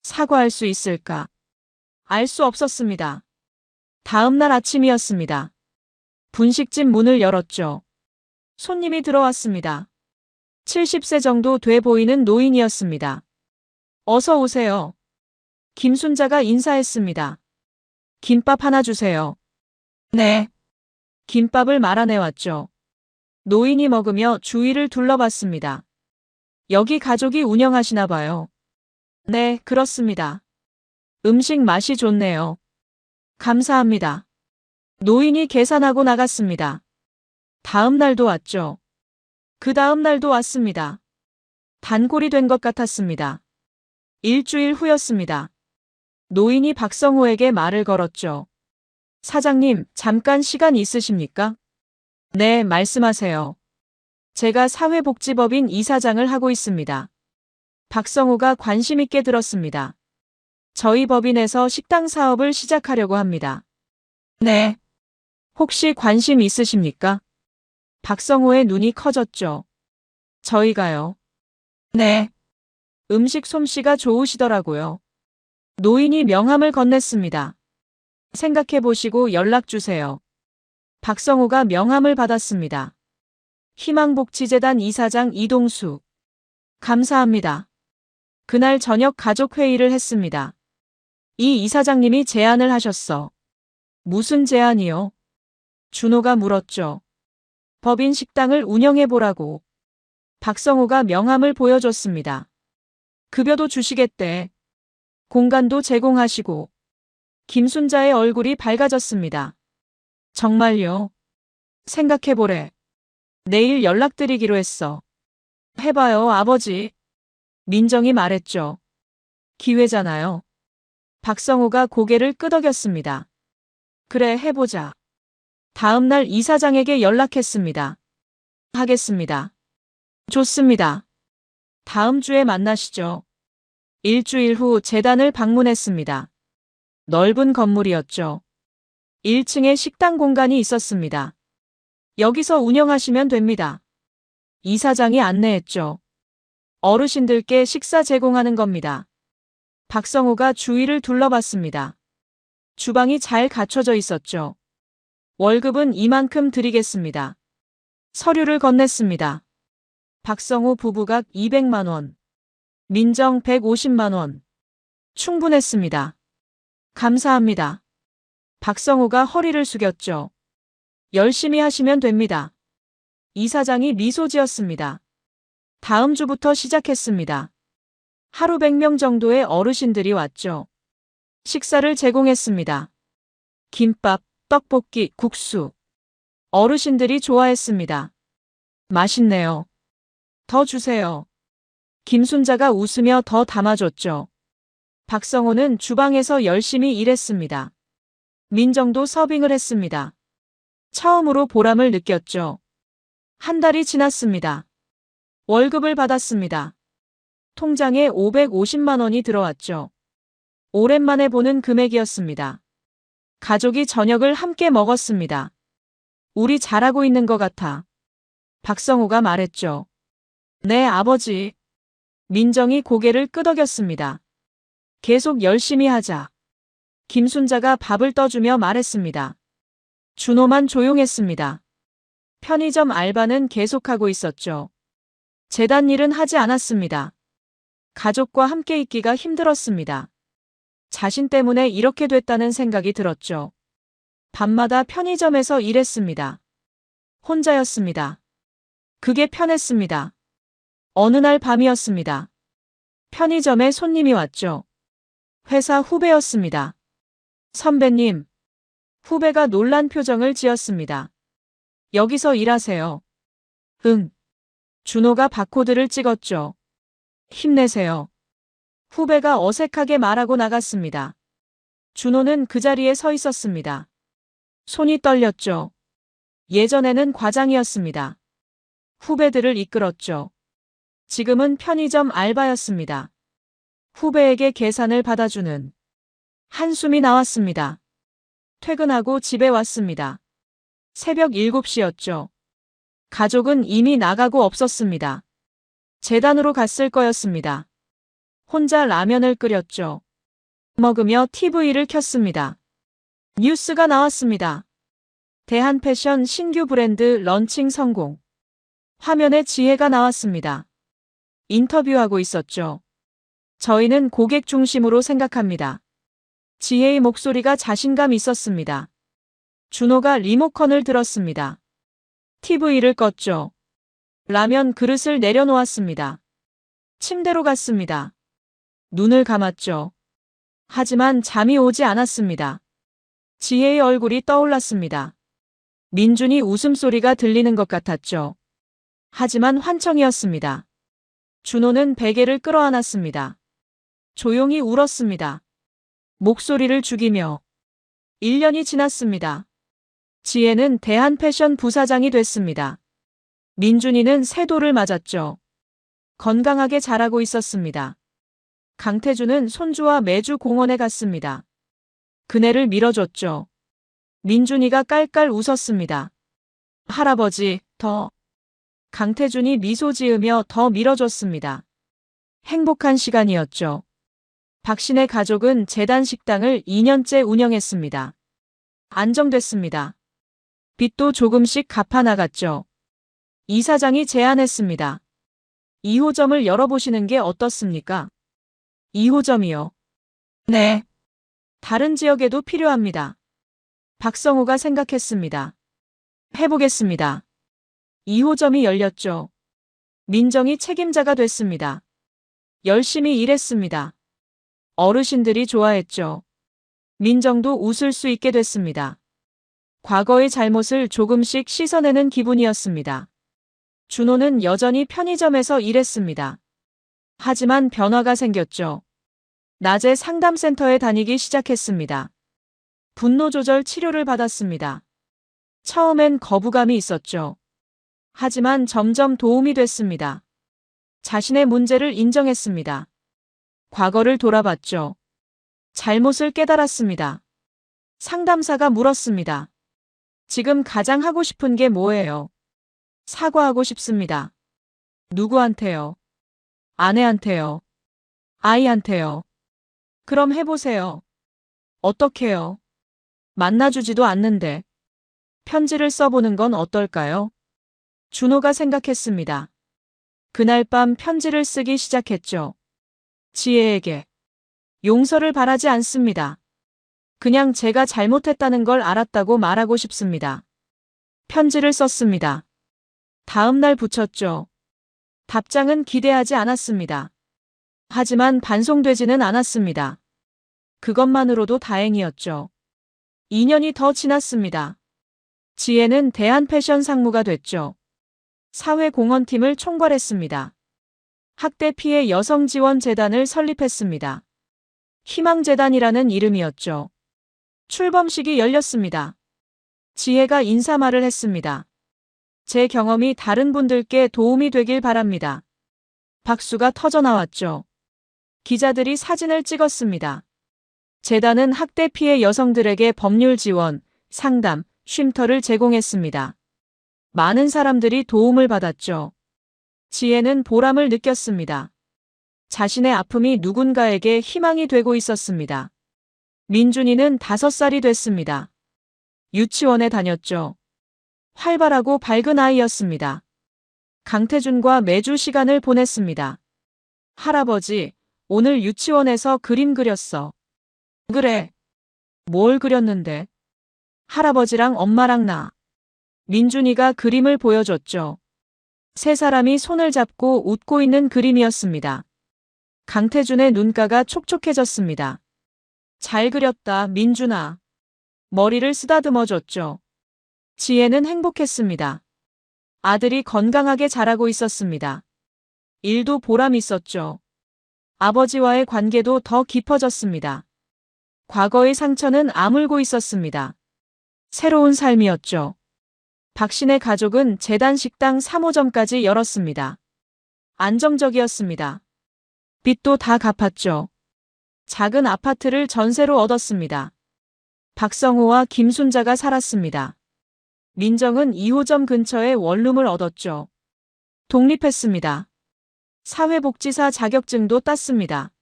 사과할 수 있을까? 알 수 없었습니다. 다음 날 아침이었습니다. 분식집 문을 열었죠. 손님이 들어왔습니다. 70세 정도 돼 보이는 노인이었습니다. 어서 오세요. 김순자가 인사했습니다. 김밥 하나 주세요. 네. 김밥을 말아내왔죠. 노인이 먹으며 주위를 둘러봤습니다. 여기 가족이 운영하시나 봐요. 네, 그렇습니다. 음식 맛이 좋네요. 감사합니다. 노인이 계산하고 나갔습니다. 다음 날도 왔죠. 그 다음 날도 왔습니다. 단골이 된 것 같았습니다. 일주일 후였습니다. 노인이 박성호에게 말을 걸었죠. 사장님, 잠깐 시간 있으십니까? 네, 말씀하세요. 제가 사회복지법인 이사장을 하고 있습니다. 박성호가 관심 있게 들었습니다. 저희 법인에서 식당 사업을 시작하려고 합니다. 네. 혹시 관심 있으십니까? 박성호의 눈이 커졌죠. 저희가요. 네. 음식 솜씨가 좋으시더라고요. 노인이 명함을 건넸습니다. 생각해보시고 연락주세요. 박성호가 명함을 받았습니다. 희망복지재단 이사장 이동수. 감사합니다. 그날 저녁 가족회의를 했습니다. 이 이사장님이 제안을 하셨어. 무슨 제안이요? 준호가 물었죠. 법인 식당을 운영해보라고. 박성호가 명함을 보여줬습니다. 급여도 주시겠대. 공간도 제공하시고. 김순자의 얼굴이 밝아졌습니다. 정말요? 생각해보래. 내일 연락드리기로 했어. 해봐요, 아버지. 민정이 말했죠. 기회잖아요. 박성호가 고개를 끄덕였습니다. 그래, 해보자. 다음 날 이사장에게 연락했습니다. 하겠습니다. 좋습니다. 다음 주에 만나시죠. 일주일 후 재단을 방문했습니다. 넓은 건물이었죠. 1층에 식당 공간이 있었습니다. 여기서 운영하시면 됩니다. 이사장이 안내했죠. 어르신들께 식사 제공하는 겁니다. 박성호가 주위를 둘러봤습니다. 주방이 잘 갖춰져 있었죠. 월급은 이만큼 드리겠습니다. 서류를 건넸습니다. 박성호 부부각 200만 원, 민정 150만 원, 충분했습니다. 감사합니다. 박성호가 허리를 숙였죠. 열심히 하시면 됩니다. 이사장이 미소 지었습니다. 다음 주부터 시작했습니다. 하루 100명 정도의 어르신들이 왔죠. 식사를 제공했습니다. 김밥, 떡볶이, 국수. 어르신들이 좋아했습니다. 맛있네요. 더 주세요. 김순자가 웃으며 더 담아줬죠. 박성호는 주방에서 열심히 일했습니다. 민정도 서빙을 했습니다. 처음으로 보람을 느꼈죠. 한 달이 지났습니다. 월급을 받았습니다. 통장에 550만 원이 들어왔죠. 오랜만에 보는 금액이었습니다. 가족이 저녁을 함께 먹었습니다. 우리 잘하고 있는 것 같아. 박성호가 말했죠. 네, 아버지. 민정이 고개를 끄덕였습니다. 계속 열심히 하자. 김순자가 밥을 떠주며 말했습니다. 준호만 조용했습니다. 편의점 알바는 계속하고 있었죠. 재단 일은 하지 않았습니다. 가족과 함께 있기가 힘들었습니다. 자신 때문에 이렇게 됐다는 생각이 들었죠. 밤마다 편의점에서 일했습니다. 혼자였습니다. 그게 편했습니다. 어느 날 밤이었습니다. 편의점에 손님이 왔죠. 회사 후배였습니다. 선배님. 후배가 놀란 표정을 지었습니다. 여기서 일하세요. 응. 준호가 바코드를 찍었죠. 힘내세요. 후배가 어색하게 말하고 나갔습니다. 준호는 그 자리에 서 있었습니다. 손이 떨렸죠. 예전에는 과장이었습니다. 후배들을 이끌었죠. 지금은 편의점 알바였습니다. 후배에게 계산을 받아주는 한숨이 나왔습니다. 퇴근하고 집에 왔습니다. 새벽 7시였죠. 가족은 이미 나가고 없었습니다. 재단으로 갔을 거였습니다. 혼자 라면을 끓였죠. 먹으며 TV를 켰습니다. 뉴스가 나왔습니다. 대한패션 신규 브랜드 런칭 성공. 화면에 지혜가 나왔습니다. 인터뷰하고 있었죠. 저희는 고객 중심으로 생각합니다. 지혜의 목소리가 자신감 있었습니다. 준호가 리모컨을 들었습니다. TV를 껐죠. 라면 그릇을 내려놓았습니다. 침대로 갔습니다. 눈을 감았죠. 하지만 잠이 오지 않았습니다. 지혜의 얼굴이 떠올랐습니다. 민준이 웃음소리가 들리는 것 같았죠. 하지만 환청이었습니다. 준호는 베개를 끌어안았습니다. 조용히 울었습니다. 목소리를 죽이며 1년이 지났습니다. 지혜는 대한패션 부사장이 됐습니다. 민준이는 새 돌을 맞았죠. 건강하게 자라고 있었습니다. 강태주는 손주와 매주 공원에 갔습니다. 그네를 밀어줬죠. 민준이가 깔깔 웃었습니다. 할아버지, 더. 강태준이 미소 지으며 더 밀어줬습니다. 행복한 시간이었죠. 박신의 가족은 재단 식당을 2년째 운영했습니다. 안정됐습니다. 빚도 조금씩 갚아나갔죠. 이사장이 제안했습니다. 2호점을 열어보시는 게 어떻습니까? 2호점이요. 네. 다른 지역에도 필요합니다. 박성호가 생각했습니다. 해보겠습니다. 2호점이 열렸죠. 민정이 책임자가 됐습니다. 열심히 일했습니다. 어르신들이 좋아했죠. 민정도 웃을 수 있게 됐습니다. 과거의 잘못을 조금씩 씻어내는 기분이었습니다. 준호는 여전히 편의점에서 일했습니다. 하지만 변화가 생겼죠. 낮에 상담센터에 다니기 시작했습니다. 분노 조절 치료를 받았습니다. 처음엔 거부감이 있었죠. 하지만 점점 도움이 됐습니다. 자신의 문제를 인정했습니다. 과거를 돌아봤죠. 잘못을 깨달았습니다. 상담사가 물었습니다. 지금 가장 하고 싶은 게 뭐예요? 사과하고 싶습니다. 누구한테요? 아내한테요? 아이한테요? 그럼 해보세요. 어떻게요? 만나주지도 않는데. 편지를 써보는 건 어떨까요? 준호가 생각했습니다. 그날 밤 편지를 쓰기 시작했죠. 지혜에게. 용서를 바라지 않습니다. 그냥 제가 잘못했다는 걸 알았다고 말하고 싶습니다. 편지를 썼습니다. 다음 날 붙였죠. 답장은 기대하지 않았습니다. 하지만 반송되지는 않았습니다. 그것만으로도 다행이었죠. 2년이 더 지났습니다. 지혜는 대한패션 상무가 됐죠. 사회공헌팀을 총괄했습니다. 학대 피해 여성지원재단을 설립했습니다. 희망재단이라는 이름이었죠. 출범식이 열렸습니다. 지혜가 인사말을 했습니다. 제 경험이 다른 분들께 도움이 되길 바랍니다. 박수가 터져나왔죠. 기자들이 사진을 찍었습니다. 재단은 학대 피해 여성들에게 법률 지원, 상담, 쉼터를 제공했습니다. 많은 사람들이 도움을 받았죠. 지혜는 보람을 느꼈습니다. 자신의 아픔이 누군가에게 희망이 되고 있었습니다. 민준이는 5살이 됐습니다. 유치원에 다녔죠. 활발하고 밝은 아이였습니다. 강태준과 매주 시간을 보냈습니다. 할아버지, 오늘 유치원에서 그림 그렸어. 그래. 뭘 그렸는데? 할아버지랑 엄마랑 나. 민준이가 그림을 보여줬죠. 세 사람이 손을 잡고 웃고 있는 그림이었습니다. 강태준의 눈가가 촉촉해졌습니다. 잘 그렸다, 민준아. 머리를 쓰다듬어줬죠. 지혜는 행복했습니다. 아들이 건강하게 자라고 있었습니다. 일도 보람 있었죠. 아버지와의 관계도 더 깊어졌습니다. 과거의 상처는 아물고 있었습니다. 새로운 삶이었죠. 박신의 가족은 재단 식당 3호점까지 열었습니다. 안정적이었습니다. 빚도 다 갚았죠. 작은 아파트를 전세로 얻었습니다. 박성호와 김순자가 살았습니다. 민정은 2호점 근처에 원룸을 얻었죠. 독립했습니다. 사회복지사 자격증도 땄습니다.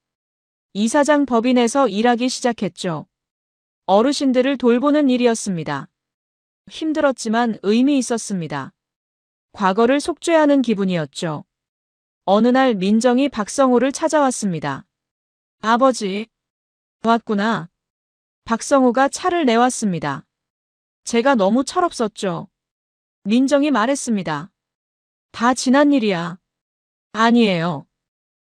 이사장 법인에서 일하기 시작했죠. 어르신들을 돌보는 일이었습니다. 힘들었지만 의미 있었습니다. 과거를 속죄하는 기분이었죠. 어느 날 민정이 박성호를 찾아왔습니다. 아버지, 왔구나. 박성호가 차를 내왔습니다. 제가 너무 철없었죠. 민정이 말했습니다. 다 지난 일이야. 아니에요.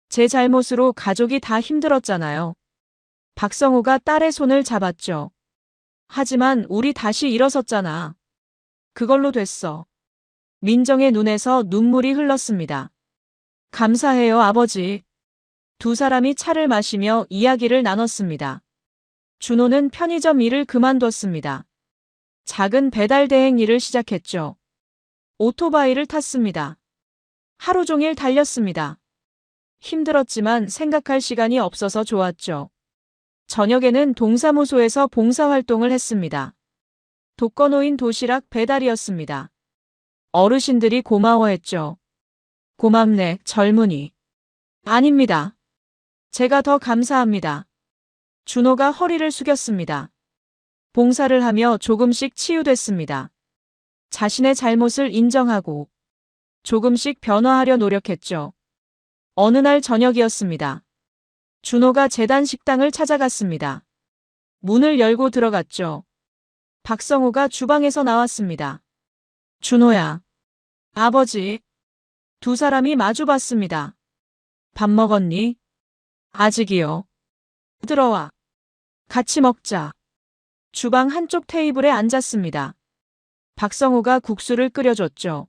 제 잘못으로 가족이 다 힘들었잖아요. 박성호가 딸의 손을 잡았죠. 하지만 우리 다시 일어섰잖아. 그걸로 됐어. 민정의 눈에서 눈물이 흘렀습니다. 감사해요, 아버지. 두 사람이 차를 마시며 이야기를 나눴습니다. 준호는 편의점 일을 그만뒀습니다. 작은 배달 대행 일을 시작했죠. 오토바이를 탔습니다. 하루 종일 달렸습니다. 힘들었지만 생각할 시간이 없어서 좋았죠. 저녁에는 동사무소에서 봉사활동을 했습니다. 독거노인 도시락 배달이었습니다. 어르신들이 고마워했죠. 고맙네, 젊은이. 아닙니다. 제가 더 감사합니다. 준호가 허리를 숙였습니다. 봉사를 하며 조금씩 치유됐습니다. 자신의 잘못을 인정하고 조금씩 변화하려 노력했죠. 어느 날 저녁이었습니다. 준호가 재단 식당을 찾아갔습니다. 문을 열고 들어갔죠. 박성호가 주방에서 나왔습니다. 준호야. 아버지. 두 사람이 마주봤습니다. 밥 먹었니? 아직이요. 들어와. 같이 먹자. 주방 한쪽 테이블에 앉았습니다. 박성호가 국수를 끓여줬죠.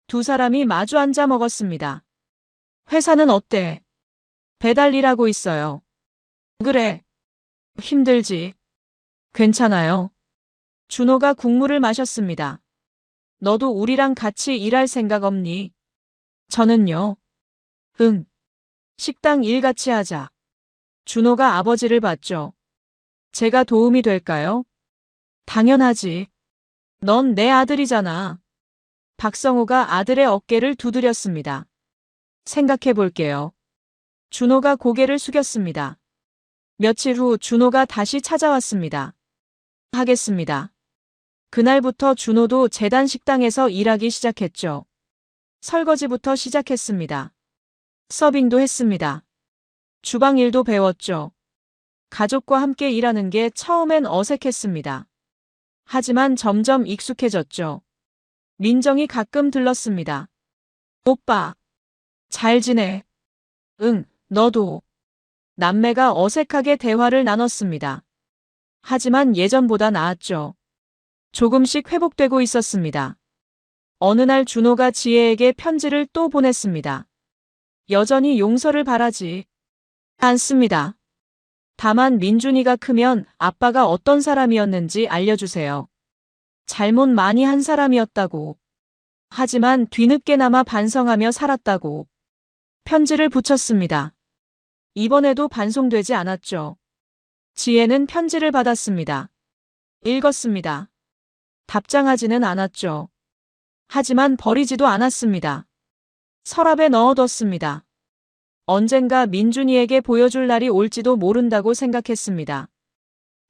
두 사람이 마주 앉아 먹었습니다. 회사는 어때? 배달 일하고 있어요. 그래. 힘들지? 괜찮아요. 준호가 국물을 마셨습니다. 너도 우리랑 같이 일할 생각 없니? 저는요. 응. 식당 일 같이 하자. 준호가 아버지를 봤죠. 제가 도움이 될까요? 당연하지. 넌 내 아들이잖아. 박성호가 아들의 어깨를 두드렸습니다. 생각해 볼게요. 준호가 고개를 숙였습니다. 며칠 후 준호가 다시 찾아왔습니다. 하겠습니다. 그날부터 준호도 재단 식당에서 일하기 시작했죠. 설거지부터 시작했습니다. 서빙도 했습니다. 주방 일도 배웠죠. 가족과 함께 일하는 게 처음엔 어색했습니다. 하지만 점점 익숙해졌죠. 민정이 가끔 들렀습니다. 오빠, 잘 지내? 응, 너도. 남매가 어색하게 대화를 나눴습니다. 하지만 예전보다 나았죠. 조금씩 회복되고 있었습니다. 어느 날 준호가 지혜에게 편지를 또 보냈습니다. 여전히 용서를 바라지 않습니다. 다만 민준이가 크면 아빠가 어떤 사람이었는지 알려주세요. 잘못 많이 한 사람이었다고. 하지만 뒤늦게나마 반성하며 살았다고. 편지를 붙였습니다. 이번에도 반송되지 않았죠. 지혜는 편지를 받았습니다. 읽었습니다. 답장하지는 않았죠. 하지만 버리지도 않았습니다. 서랍에 넣어뒀습니다. 언젠가 민준이에게 보여줄 날이 올지도 모른다고 생각했습니다.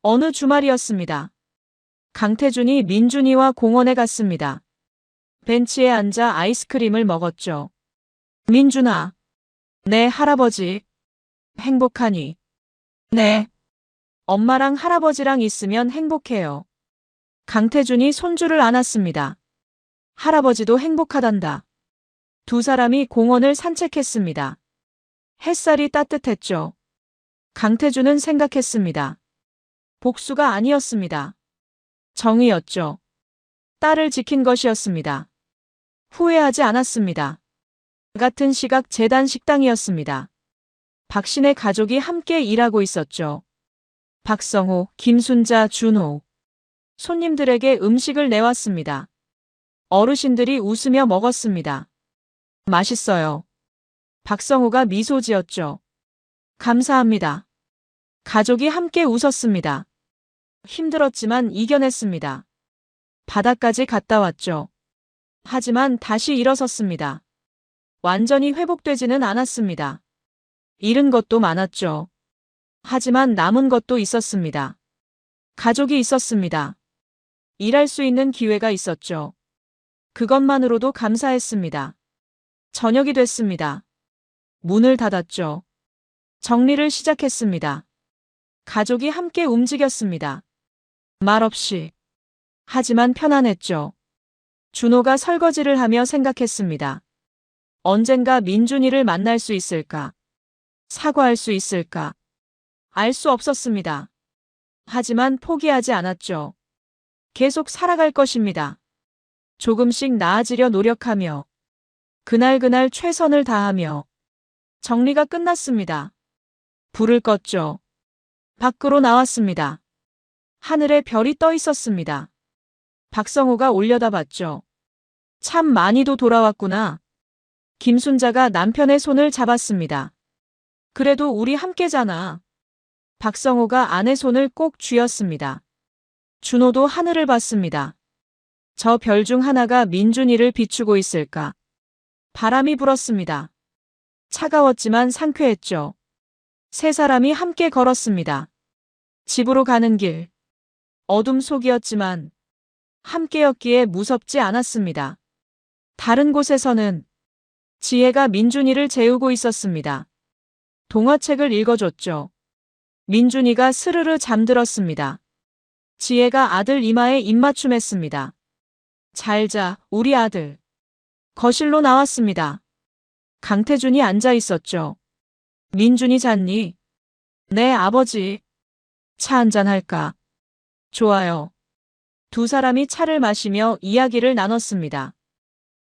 어느 주말이었습니다. 강태준이 민준이와 공원에 갔습니다. 벤치에 앉아 아이스크림을 먹었죠. 민준아. 네, 할아버지. 행복하니? 네. 엄마랑 할아버지랑 있으면 행복해요. 강태준이 손주를 안았습니다. 할아버지도 행복하단다. 두 사람이 공원을 산책했습니다. 햇살이 따뜻했죠. 강태준은 생각했습니다. 복수가 아니었습니다. 정의였죠. 딸을 지킨 것이었습니다. 후회하지 않았습니다. 같은 시각 재단 식당이었습니다. 박신의 가족이 함께 일하고 있었죠. 박성호, 김순자, 준호. 손님들에게 음식을 내왔습니다. 어르신들이 웃으며 먹었습니다. 맛있어요. 박성호가 미소 지었죠. 감사합니다. 가족이 함께 웃었습니다. 힘들었지만 이겨냈습니다. 바다까지 갔다 왔죠. 하지만 다시 일어섰습니다. 완전히 회복되지는 않았습니다. 잃은 것도 많았죠. 하지만 남은 것도 있었습니다. 가족이 있었습니다. 일할 수 있는 기회가 있었죠. 그것만으로도 감사했습니다. 저녁이 됐습니다. 문을 닫았죠. 정리를 시작했습니다. 가족이 함께 움직였습니다. 말없이. 하지만 편안했죠. 준호가 설거지를 하며 생각했습니다. 언젠가 민준이를 만날 수 있을까? 사과할 수 있을까? 알 수 없었습니다. 하지만 포기하지 않았죠. 계속 살아갈 것입니다. 조금씩 나아지려 노력하며 그날 최선을 다하며 정리가 끝났습니다. 불을 껐죠. 밖으로 나왔습니다. 하늘에 별이 떠 있었습니다. 박성호가 올려다봤죠. 참 많이도 돌아왔구나. 김순자가 남편의 손을 잡았습니다. 그래도 우리 함께잖아. 박성호가 아내 손을 꼭 쥐었습니다. 준호도 하늘을 봤습니다. 저 별 중 하나가 민준이를 비추고 있을까? 바람이 불었습니다. 차가웠지만 상쾌했죠. 세 사람이 함께 걸었습니다. 집으로 가는 길. 어둠 속이었지만 함께였기에 무섭지 않았습니다. 다른 곳에서는 지혜가 민준이를 재우고 있었습니다. 동화책을 읽어줬죠. 민준이가 스르르 잠들었습니다. 지혜가 아들 이마에 입맞춤했습니다. 잘 자, 우리 아들. 거실로 나왔습니다. 강태준이 앉아 있었죠. 민준이 잤니? 네, 아버지. 차 한잔 할까? 좋아요. 두 사람이 차를 마시며 이야기를 나눴습니다.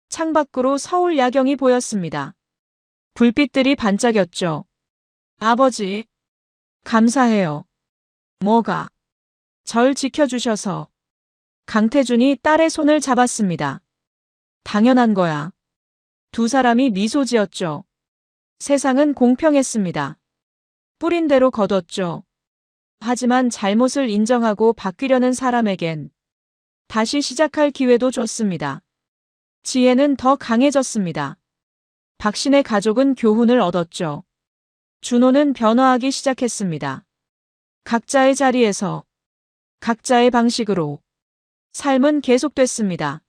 창밖으로 서울 야경이 보였습니다. 불빛들이 반짝였죠. 아버지. 감사해요. 뭐가? 절 지켜주셔서. 강태준이 딸의 손을 잡았습니다. 당연한 거야. 두 사람이 미소 지었죠. 세상은 공평했습니다. 뿌린 대로 거뒀죠. 하지만 잘못을 인정하고 바뀌려는 사람에겐 다시 시작할 기회도 줬습니다. 지혜는 더 강해졌습니다. 박신의 가족은 교훈을 얻었죠. 준호는 변화하기 시작했습니다. 각자의 자리에서, 각자의 방식으로 삶은 계속됐습니다.